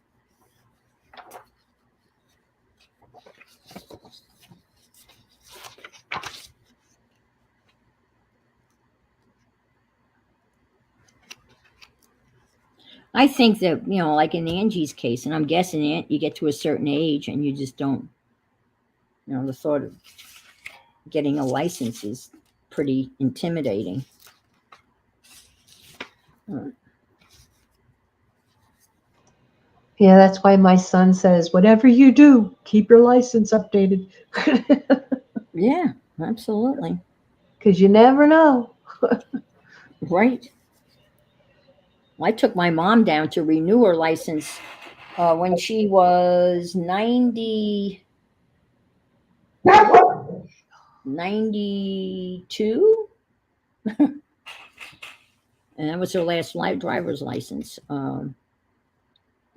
S1: I think that, like in Angie's case, and I'm guessing you get to a certain age and you just don't, the thought of getting a license is pretty intimidating.
S2: Yeah, that's why my son says, whatever you do, keep your license updated.
S1: Yeah, absolutely.
S2: Because you never know.
S1: Right. I took my mom down to renew her license when she was 92. And that was her last driver's license.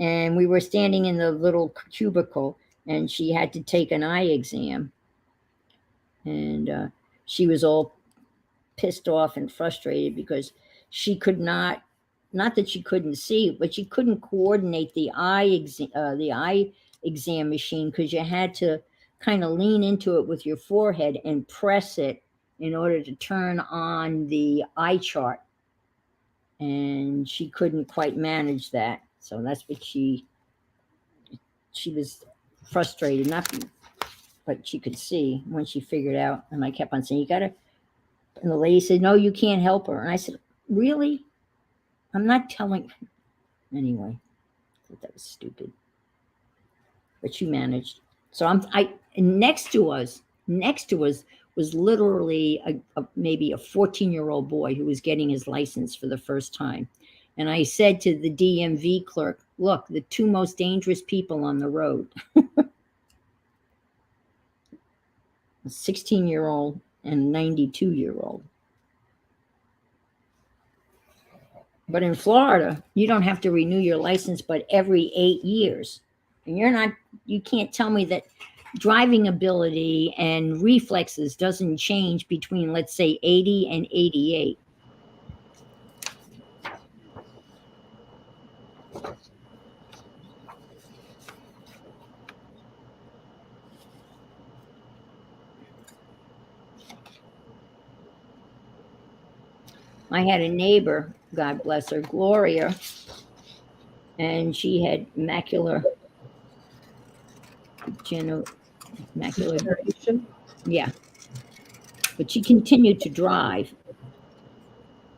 S1: And we were standing in the little cubicle, and she had to take an eye exam. And she was all pissed off and frustrated because she could not that she couldn't see, but she couldn't coordinate the eye exam machine, because you had to kind of lean into it with your forehead and press it in order to turn on the eye chart. And she couldn't quite manage that. So that's what she was frustrated, but she could see when she figured out. And I kept on saying, and the lady said, no, you can't help her. And I said, really? I'm not telling. Anyway, I thought that was stupid. But she managed. So next to us was literally maybe a 14-year-old boy who was getting his license for the first time. And I said to the DMV clerk, look, the two most dangerous people on the road. A 16-year-old and a 92-year-old. But in Florida, you don't have to renew your license but every 8 years. And you can't tell me that driving ability and reflexes doesn't change between, let's say, 80 and 88. I had a neighbor, God bless her, Gloria, and she had macular
S2: Degeneration.
S1: Yeah. But she continued to drive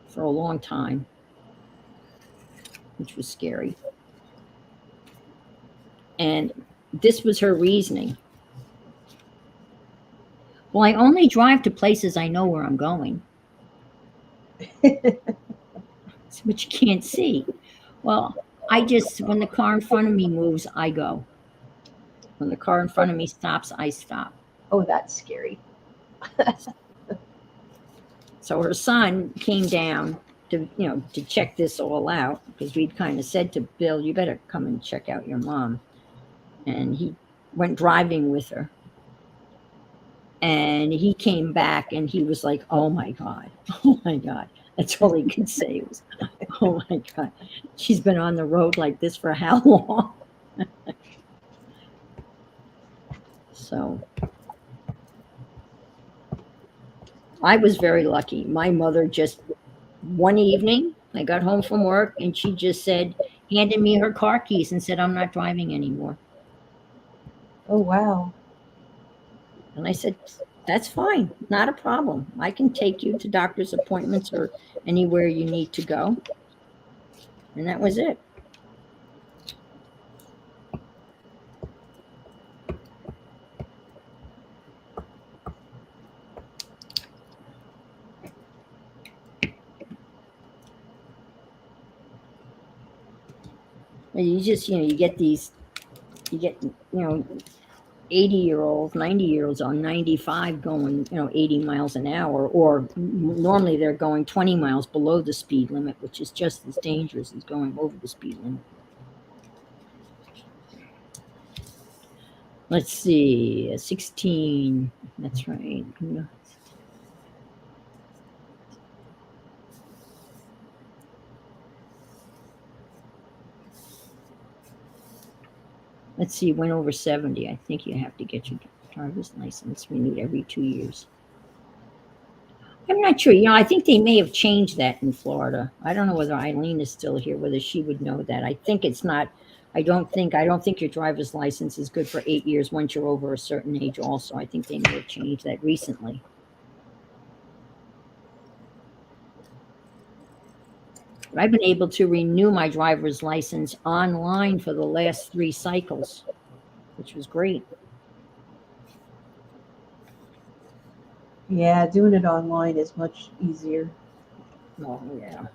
S1: for a long time, which was scary. And this was her reasoning. Well, I only drive to places I know where I'm going. Which you can't see. Well, when the car in front of me moves, I go. When the car in front of me stops, I stop.
S2: Oh, that's scary.
S1: So her son came down to check this all out, because we'd kind of said to Bill, you better come and check out your mom. And he went driving with her. And he came back and he was like, oh my God. That's all he could say was, "Oh my God, she's been on the road like this for how long?" So I was very lucky. My mother just one evening, I got home from work and she just said, handed me her car keys and said, "I'm not driving anymore."
S2: Oh, wow.
S1: And I said, "That's fine, not a problem. I can take you to doctor's appointments or anywhere you need to go." And that was it. And you just, you get these, you get, 80-year-olds, 90-year-olds on 95 going, 80 miles an hour, or normally they're going 20 miles below the speed limit, which is just as dangerous as going over the speed limit. Let's see, 16. That's right. Let's see, went over 70. I think you have to get your driver's license renewed every 2 years. I'm not sure. I think they may have changed that in Florida. I don't know whether Eileen is still here, whether she would know that. I think it's not. I don't think your driver's license is good for 8 years once you're over a certain age also. I think they may have changed that recently. But I've been able to renew my driver's license online for the last 3 cycles, which was great.
S2: Yeah, doing it online is much easier.
S1: Oh, yeah.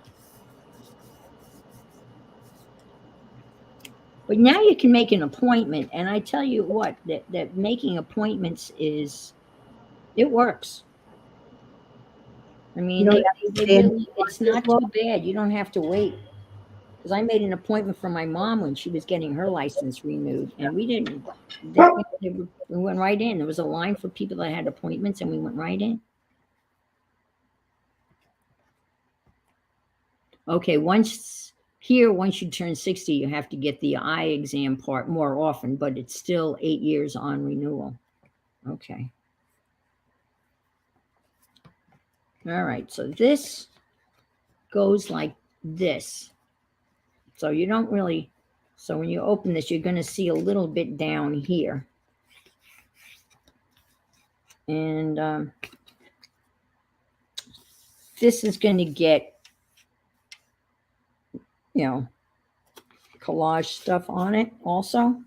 S1: But now you can make an appointment, and I tell you what, that making appointments it works. I
S2: You
S1: mean,
S2: don't
S1: they,
S2: have
S1: they,
S2: to
S1: they
S2: stand
S1: really,
S2: in
S1: it's
S2: line as
S1: not
S2: well.
S1: too bad. You don't have to wait. Because I made an appointment for my mom when she was getting her license renewed, and we didn't. We went right in. There was a line for people that had appointments, and we went right in. Okay, once you turn 60, you have to get the eye exam part more often, but it's still 8 years on renewal. Okay. All right, so this goes like this. So you don't really, so when you open this, you're going to see a little bit down here. And this is going to get, collage stuff on it also.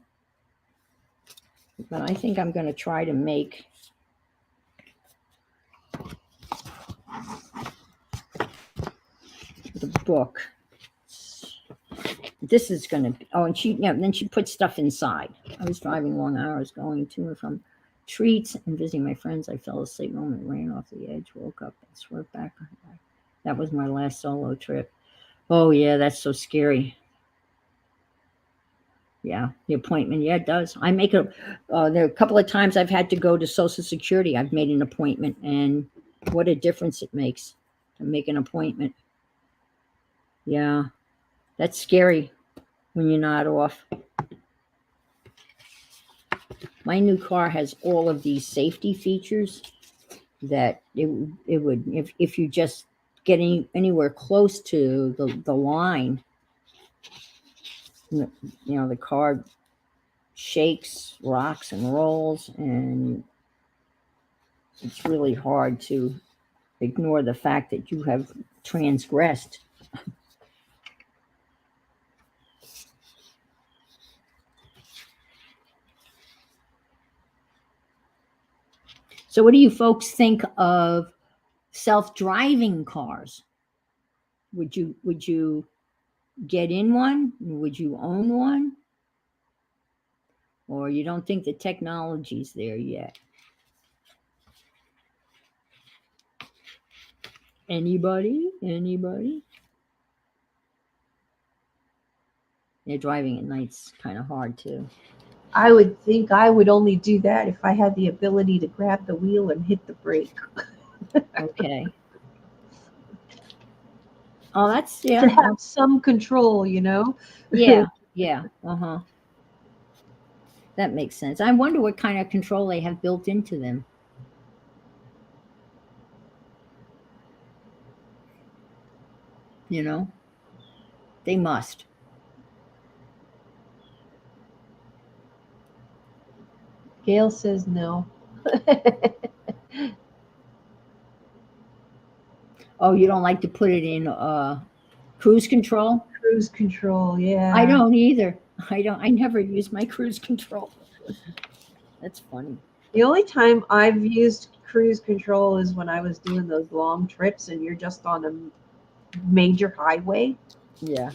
S1: But I think I'm going to try to make the book. This is going to be, oh, and then she put stuff inside. I was driving long hours going to and from treats and visiting my friends. I fell asleep and ran off the edge, woke up and swerved back. That was my last solo trip. Oh, yeah, that's so scary. Yeah, the appointment. Yeah, it does. I make there are a couple of times I've had to go to Social Security. I've made an appointment, and what a difference it makes to make an appointment. Yeah, that's scary when you're not off. My new car has all of these safety features that it would, if you just get anywhere close to the line, the car shakes, rocks, and rolls, and it's really hard to ignore the fact that you have transgressed. So, what do you folks think of self-driving cars? Would you get in one? Would you own one? Or you don't think the technology's there yet? Anybody? Yeah, driving at night's kind of hard too.
S2: I would think I would only do that if I had the ability to grab the wheel and hit the brake.
S1: Okay. Oh, that's
S2: to
S1: yeah.
S2: have some control, you know?
S1: Yeah. Yeah. Uh-huh. That makes sense. I wonder what kind of control they have built into them, you know? They must.
S2: Gail says no.
S1: Oh, you don't like to put it in cruise control?
S2: Cruise control,
S1: I
S2: yeah.
S1: don't either. I never use my cruise control. That's funny.
S2: The only time I've used cruise control is when I was doing those long trips and you're just on a major highway.
S1: Yeah.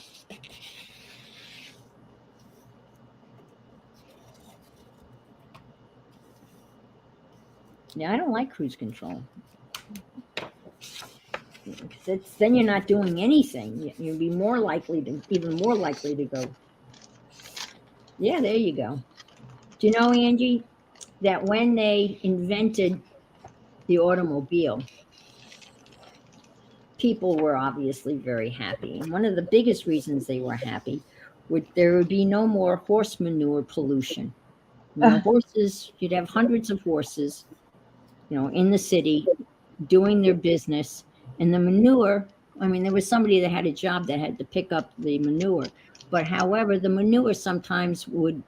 S1: Yeah, I don't like cruise control. 'Cause then you're not doing anything. You'd be more likely to, even more likely to go. Yeah, there you go. Do you know, Angie, that when they invented the automobile, people were obviously very happy. And one of the biggest reasons they were happy would there would be no more horse manure pollution. Horses, you'd have hundreds of horses, in the city doing their business. And the manure, I mean, there was somebody that had a job that had to pick up the manure. But however, the manure sometimes would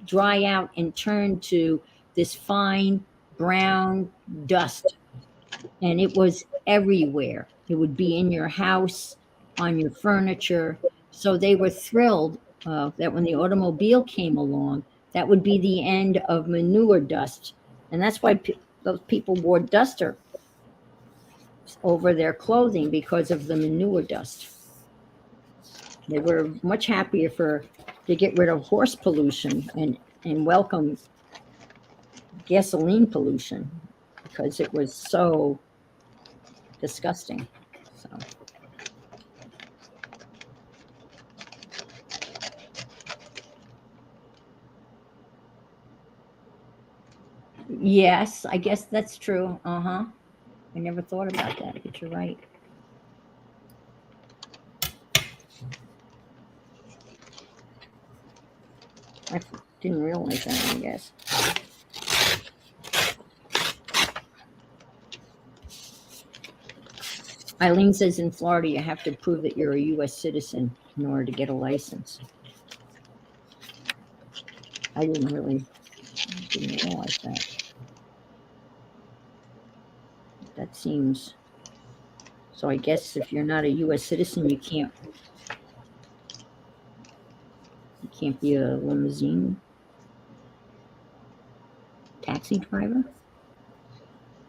S1: dry out and turn to this fine brown dust, and it was everywhere. It would be in your house, on your furniture. So they were thrilled that when the automobile came along, that would be the end of manure dust. And that's why those people wore duster over their clothing because of the manure dust. They were much happier to get rid of horse pollution and welcome gasoline pollution because it was so disgusting. So yes, I guess that's true. Uh-huh. I never thought about that, but you're right. I didn't realize that, I guess. Eileen says in Florida you have to prove that you're a U.S. citizen in order to get a license. I didn't realize that. That seems so. I guess if you're not a U.S. citizen, you can't be a limousine taxi driver.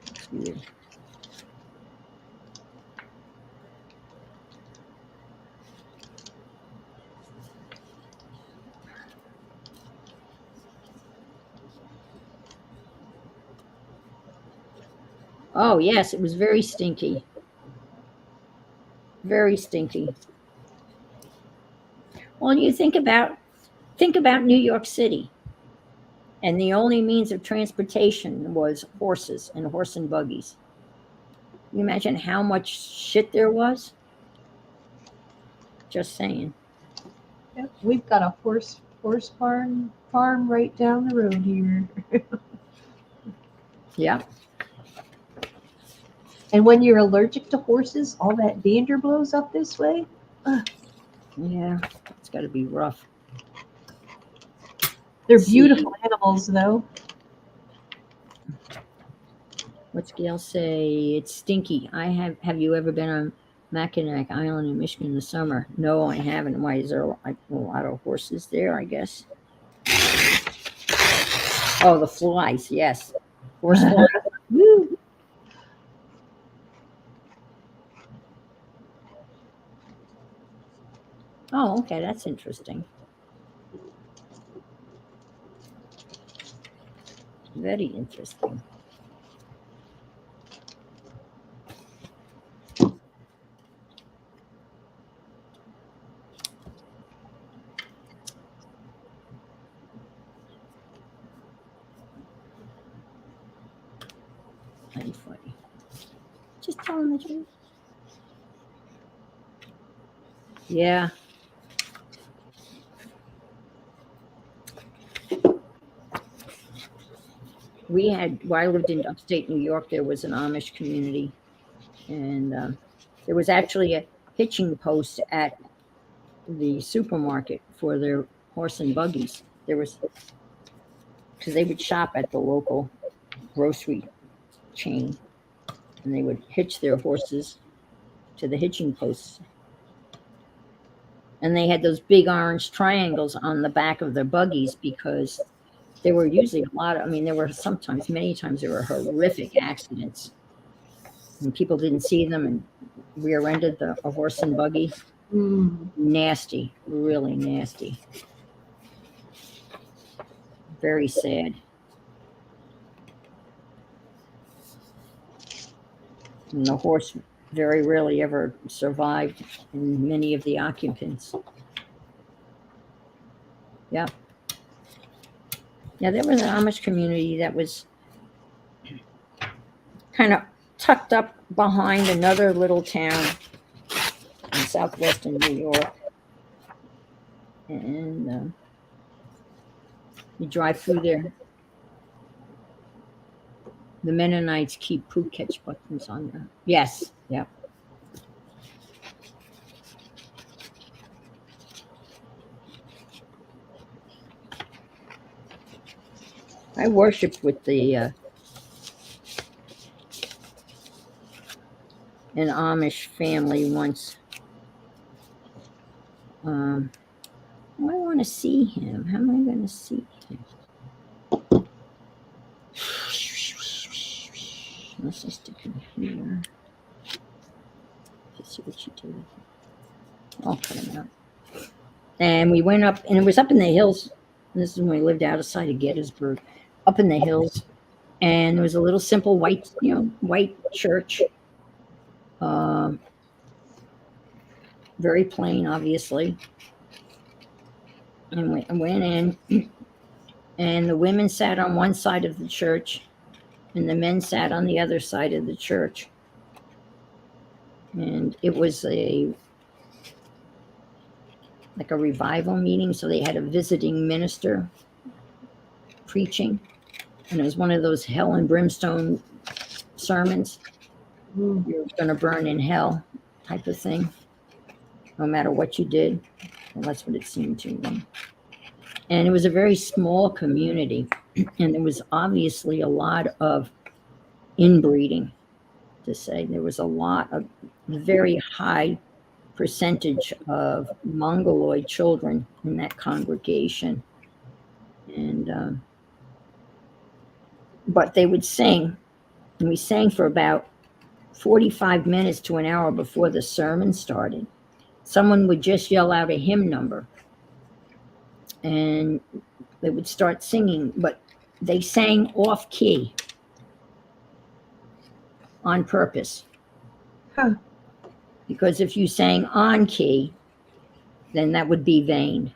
S1: It's weird. Oh yes, it was very stinky. Very stinky. Well, you think about New York City, and the only means of transportation was horses and horse and buggies. Can you imagine how much shit there was? Just saying.
S2: Yep, we've got a horse farm right down the road here.
S1: Yeah.
S2: And when you're allergic to horses, all that dander blows up this way. Ugh,
S1: Yeah. It's got to be rough.
S2: they're
S1: See,
S2: beautiful animals, though.
S1: what's Gail say? It's stinky. Have you ever been on Mackinac Island in Michigan in the summer? No, I haven't. Why is there like a lot of horses there? I guess. Oh, the flies. Yes, horse flies. Woo. Oh, okay, that's interesting. Very interesting. Very funny. Just telling the truth. Yeah. We had, where I lived in upstate New York, there was an Amish community, and there was actually a hitching post at the supermarket for their horse and buggies. There was, because they would shop at the local grocery chain, and they would hitch their horses to the hitching posts. And they had those big orange triangles on the back of their buggies because there were usually a lot of, I mean, there were sometimes, many times, there were horrific accidents. And people didn't see them and rear-ended a horse and buggy.
S2: Mm.
S1: Nasty, really nasty. Very sad. And the horse very rarely ever survived, and many of the occupants. Yeah. Yeah, there was an Amish community that was kind of tucked up behind another little town in southwestern New York. And you drive through there. The Mennonites keep poo catch buttons on there. Yes, yeah. I worshiped with an Amish family once. I want to see him. How am I going to see him? Let's just stick him here. Let's see what she did. I'll cut him out. And we went up, and it was up in the hills. This is when we lived outside of Gettysburg, up in the hills. And there was a little simple white, white church. Very plain, obviously. And we went in, and the women sat on one side of the church, and the men sat on the other side of the church. And it was like a revival meeting, so they had a visiting minister preaching, and it was one of those hell and brimstone sermons. You're going to burn in hell type of thing, no matter what you did. Well, that's what it seemed to me. And it was a very small community, and there was obviously a lot of inbreeding, to say. There was a lot of very high percentage of Mongoloid children in that congregation. And but they would sing, and we sang for about 45 minutes to an hour before the sermon started. Someone would just yell out a hymn number, and they would start singing, but they sang off key on purpose.
S2: Huh.
S1: Because if you sang on key, then that would be vain.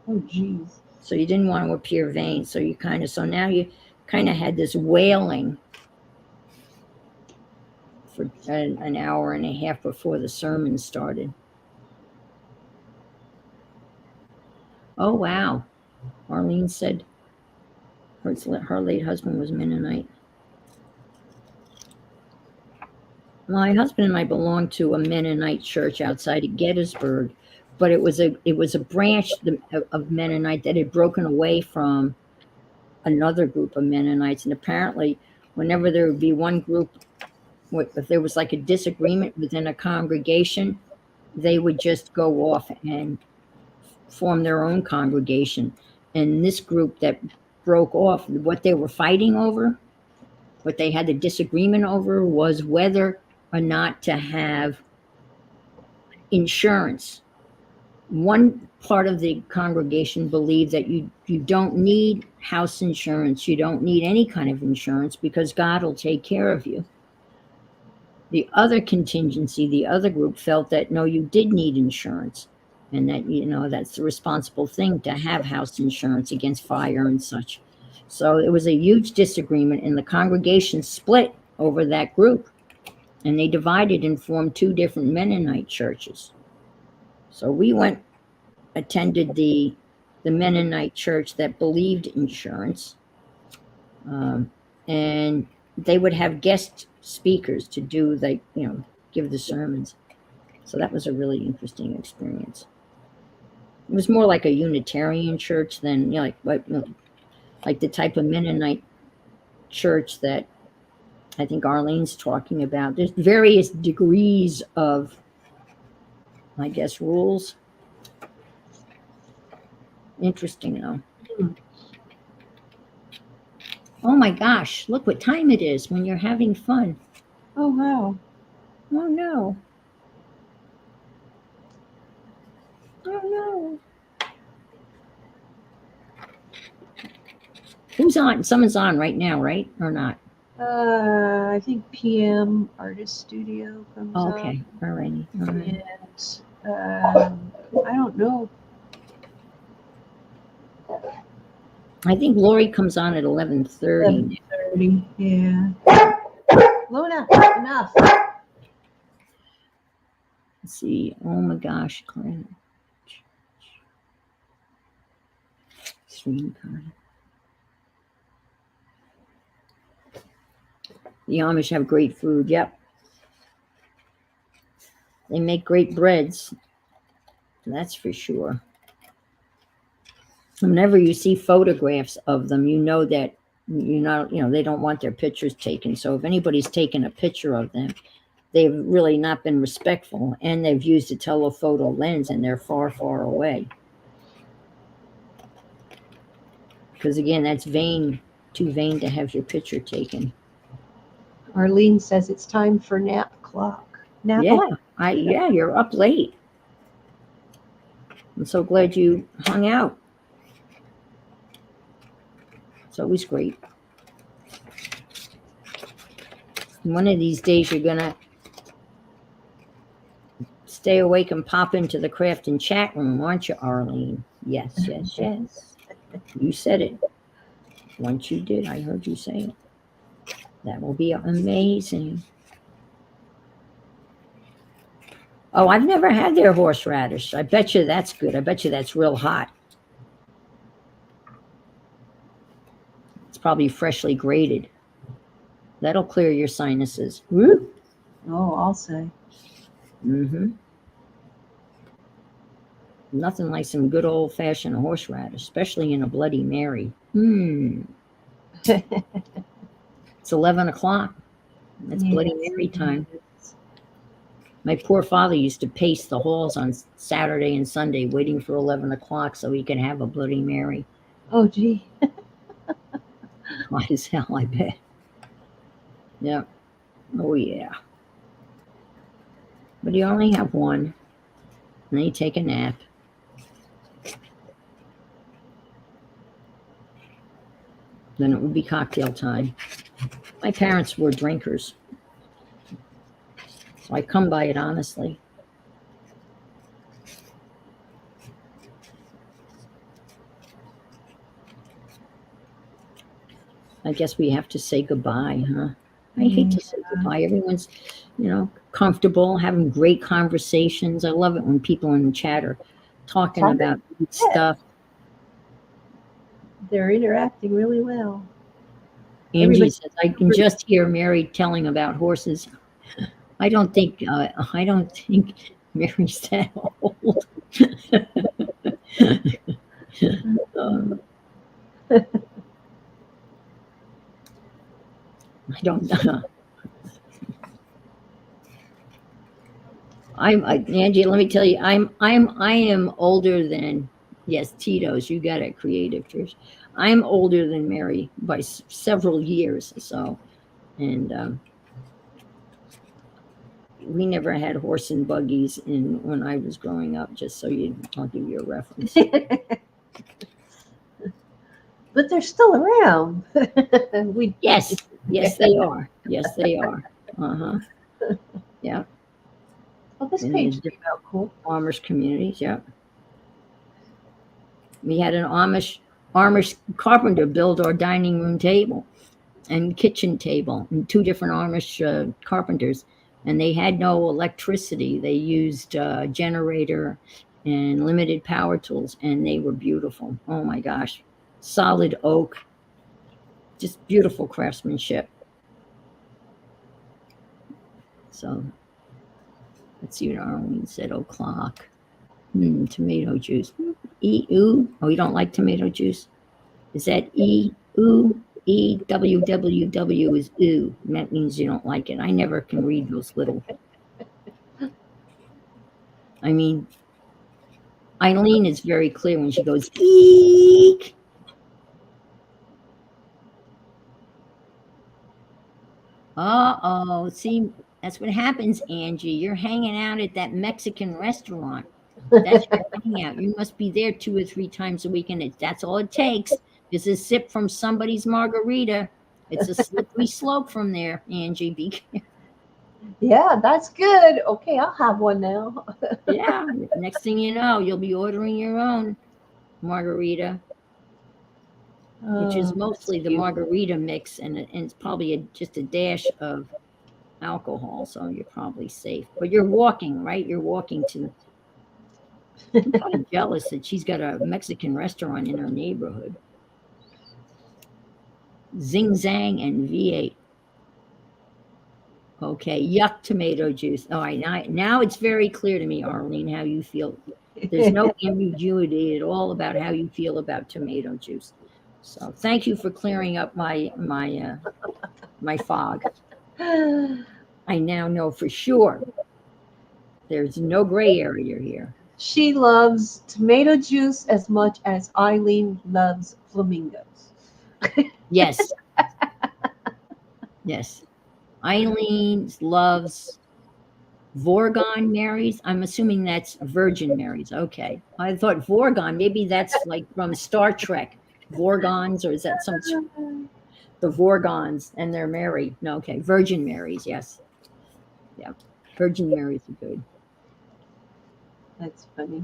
S2: Oh, geez.
S1: So you didn't want to appear vain. So so now you kind of had this wailing for an hour and a half before the sermon started. Oh, wow. Arlene said her late husband was Mennonite. My husband and I belonged to a Mennonite church outside of Gettysburg, but it was a branch of Mennonite that had broken away from another group of Mennonites. And apparently, whenever there would be one group, if there was like a disagreement within a congregation, they would just go off and form their own congregation. And this group that broke off, what they were fighting over, what they had the disagreement over, was whether or not to have insurance. One part of the congregation believed that you don't need house insurance, you don't need any kind of insurance, because God will take care of you. The other contingency, the other group, felt that no, you did need insurance, and that that's the responsible thing to have house insurance against fire and such. So it was a huge disagreement, and the congregation split over that group, and they divided and formed two different Mennonite churches. So we attended the Mennonite church that believed insurance, and they would have guest speakers to do give the sermons. So that was a really interesting experience. It was more like a Unitarian church than like the type of Mennonite church that I think Arlene's talking about. There's various degrees of, I guess, rules. Interesting, though. Oh my gosh, look what time it is when you're having fun.
S2: Oh, wow.
S1: Oh no. Oh no. Who's on? Someone's on right now, right? Or not?
S2: I think PM Artist Studio comes
S1: Oh, okay. All righty. All right.
S2: And I don't know.
S1: I think Lori comes on at 11:30.
S2: 11:30, yeah. Luna, enough.
S1: Let's see. Oh my gosh. Stream card. The Amish have great food. Yep. They make great breads. That's for sure. Whenever you see photographs of them, you know that they don't want their pictures taken. So if anybody's taken a picture of them, they've really not been respectful, and they've used a telephoto lens, and they're far, far away. Because again, that's too vain to have your picture taken.
S2: Arlene says it's time for nap clock. Nap
S1: Yeah, you're up late. I'm so glad you hung out. It's always great. One of these days you're gonna stay awake and pop into the craft and chat room, aren't you, Arlene? Yes, yes, yes. You said it. Once you did, I heard you say it. That will be amazing. Oh, I've never had their horseradish. I bet you that's good. I bet you that's real hot. It's probably freshly grated. That'll clear your sinuses. Woo!
S2: Oh, I'll say.
S1: Mm-hmm. Nothing like some good old-fashioned horseradish, especially in a Bloody Mary. It's 11 o'clock. That's Bloody Mary time. My poor father used to pace the halls on Saturday and Sunday waiting for 11 o'clock so he could have a Bloody Mary.
S2: Oh, gee.
S1: Hot as hell, I bet. Yeah. Oh, yeah. But you only have one. And then you take a nap. Then it would be cocktail time. My parents were drinkers. So I come by it honestly. I guess we have to say goodbye, huh? I hate to say goodbye. Everyone's, comfortable, having great conversations. I love it when people in the chat are talking about stuff.
S2: They're interacting really well.
S1: Angie says, I can just hear Mary telling about horses. I don't think Mary's that old. I don't know. Angie, let me tell you, I am older than, yes, Tito's, you got it, creative Trish. I'm older than Mary by several years, so, and we never had horse and buggies when I was growing up, just so I'll give you a reference.
S2: But they're still around.
S1: Yes, they are. Yes, they are. Uh-huh. Yeah.
S2: Well, this page is cool.
S1: Amish communities, yeah. We had an Amish carpenter build our dining room table and kitchen table, and two different Amish carpenters and they had no electricity. They used a generator and limited power tools, and they were beautiful. Oh my gosh. Solid oak, just beautiful craftsmanship. So let's see what Arlene said. O'clock. Tomato juice. Ooh. Oh, you don't like tomato juice? Is that ooh? EWWW is ooh. That means you don't like it. I never can read those little. I mean, Eileen is very clear when she goes eek. Uh-oh. See, that's what happens, Angie. You're hanging out at that Mexican restaurant. That's your hangout. You must be there 2 or 3 times a week, and that's all it takes is a sip from somebody's margarita. It's a slippery slope from there, Angie. Be careful.
S2: Yeah, that's good. Okay, I'll have one now.
S1: Yeah. Next thing you know, you'll be ordering your own margarita, which is
S2: Oh, that's
S1: mostly the
S2: cute.
S1: margarita mix, and it's probably just a dash of alcohol, so you're probably safe. But you're walking, right? You're walking to. I'm kind of jealous that she's got a Mexican restaurant in her neighborhood. Zing Zang and V8. Okay, yuck tomato juice. All right, now it's very clear to me, Arlene, how you feel. There's no ambiguity at all about how you feel about tomato juice. So thank you for clearing up my fog. I now know for sure there's no gray area here.
S2: She loves tomato juice as much as Eileen loves flamingos.
S1: Yes, yes. Eileen loves Vorgon Marys. I'm assuming that's Virgin Marys. Okay. I thought Vorgon, maybe that's like from Star Trek. Vorgons, or is that some the Vorgons and they're married? No, okay. Virgin Marys, yes. Yeah. Virgin Marys are good.
S2: That's funny.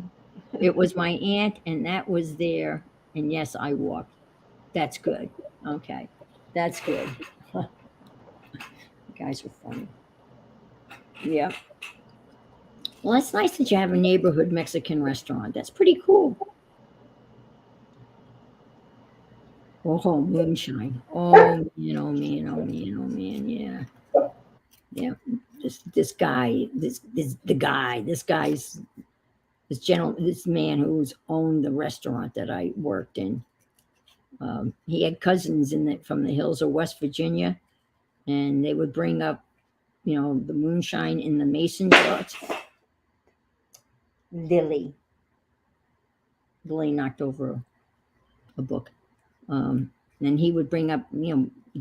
S1: It was my aunt, and that was there. And yes, I walked. That's good. Okay. That's good. You guys are funny. Yeah. Well, it's nice that you have a neighborhood Mexican restaurant. That's pretty cool. Oh, moonshine. Oh man, oh man, oh man, oh man. Yeah, yeah. This guy, this man who's owned the restaurant that I worked in. He had cousins from the hills of West Virginia, and they would bring up, the moonshine in the mason jars. Lily. Lily knocked over a book. And he would bring up,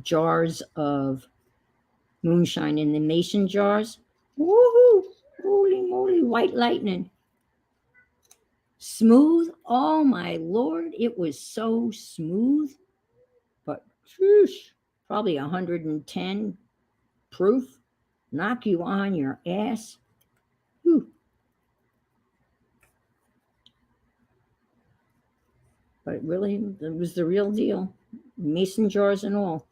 S1: jars of moonshine in the mason jars. Woohoo! Holy moly, white lightning. Smooth. Oh my Lord, it was so smooth. But whoosh, probably 110 proof. Knock you on your ass. Whew. But really, it was the real deal. Mason jars and all.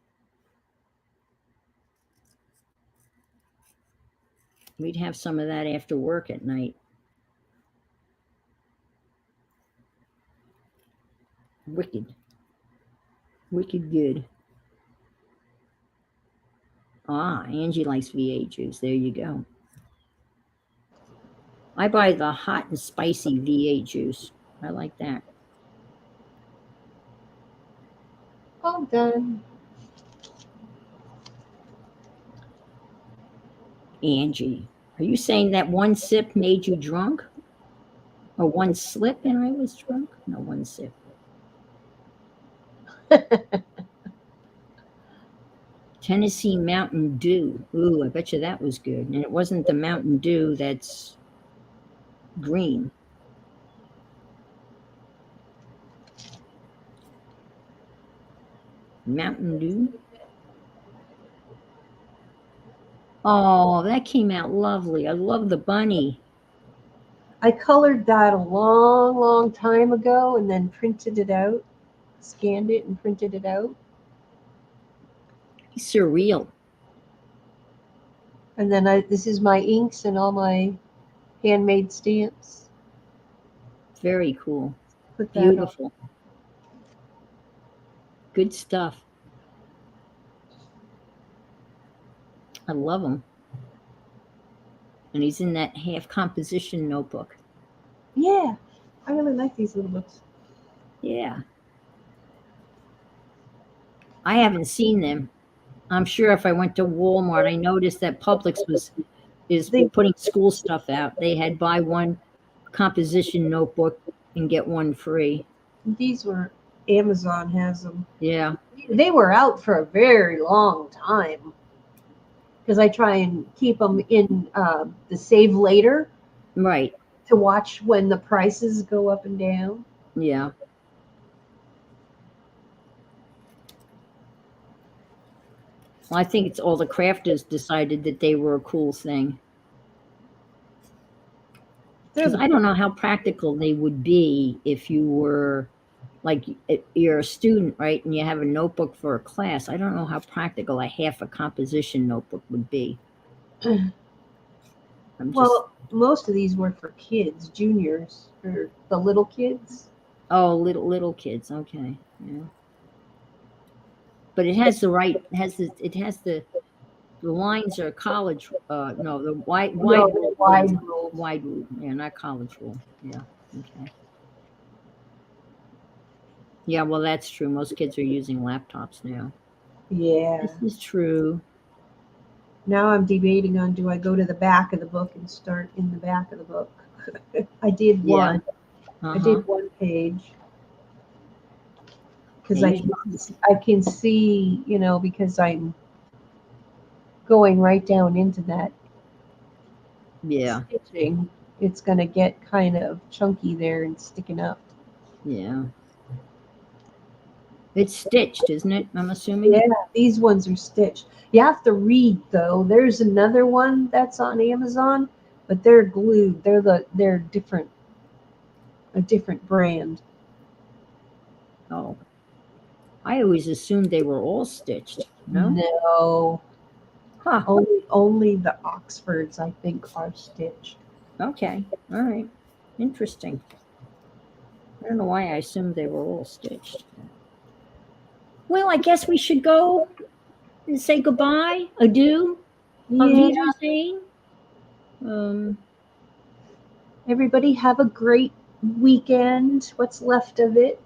S1: We'd have some of that after work at night. Wicked. Wicked good. Ah, Angie likes V8 juice. There you go. I buy the hot and spicy V8 juice. I like that.
S2: All done.
S1: Angie, are you saying that one sip made you drunk? Or one slip and I was drunk? No, one sip. Tennessee Mountain Dew. Ooh, I bet you that was good. And it wasn't the Mountain Dew that's green. Mountain Dew. Oh, that came out lovely. I love the bunny.
S2: I colored that a long, long time ago and then printed it out, scanned it and printed it out.
S1: Surreal.
S2: And then this is my inks and all my handmade stamps.
S1: Very cool.
S2: Put that on.
S1: Beautiful. Good stuff. I love them. And he's in that half composition notebook.
S2: Yeah, I really like these little books.
S1: Yeah. I haven't seen them. I'm sure if I went to Walmart, I noticed that Publix is putting school stuff out. They had buy one composition notebook and get one free.
S2: These were, Amazon has them.
S1: Yeah.
S2: They were out for a very long time because I try and keep them in the save later
S1: Right.
S2: to watch when the prices go up and down.
S1: Yeah. Well, I think it's all the crafters decided that they were a cool thing. Because I don't know how practical they would be if you were like you're a student, right? And you have a notebook for a class. I don't know how practical a half a composition notebook would be.
S2: Well, most of these were for kids, juniors, or the little kids.
S1: Oh, little kids. Okay. Yeah. But it has the right, the lines are college, no, the wide rule. Wide rule. Yeah, not college rule. Yeah. Okay. Yeah, well, that's true. Most kids are using laptops now.
S2: Yeah.
S1: This is true.
S2: Now I'm debating on, do I go to the back of the book and start in the back of the book? I did one.
S1: Yeah.
S2: I did one page. Because I can see, because I'm going right down into that stitching, it's going to get kind of chunky there and sticking up.
S1: Yeah. It's stitched, isn't it? I'm assuming.
S2: Yeah, these ones are stitched. You have to read though. There's another one that's on Amazon, but they're glued. They're different, a different brand.
S1: Oh. I always assumed they were all stitched. No?
S2: No.
S1: Huh.
S2: Only the Oxfords, I think, are stitched.
S1: Okay. All right. Interesting. I don't know why I assumed they were all stitched. Well, I guess we should go and say goodbye. Adieu.
S2: Yeah. Everybody have a great weekend. What's left of it.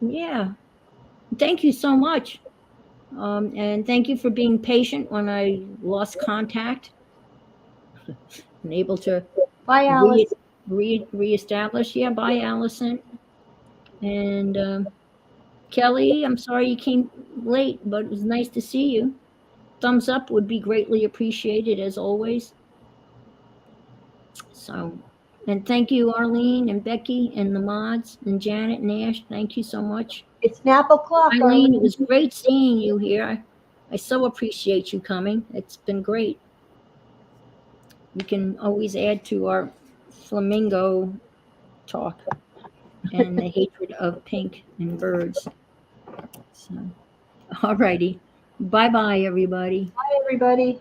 S1: Yeah. Thank you so much. And thank you for being patient when I lost contact and able to
S2: Bye, Alice.
S1: reestablish. Yeah, bye, Allison. And Kelly, I'm sorry you came late, but it was nice to see you. Thumbs up would be greatly appreciated as always. So, and thank you, Arlene and Becky and the mods and Janet and Ash. Thank you so much.
S2: It's nap o'clock.
S1: Eileen, it was great seeing you here. I so appreciate you coming. It's been great. You can always add to our flamingo talk and the hatred of pink and birds. So, all righty. Bye-bye, everybody.
S2: Bye, everybody.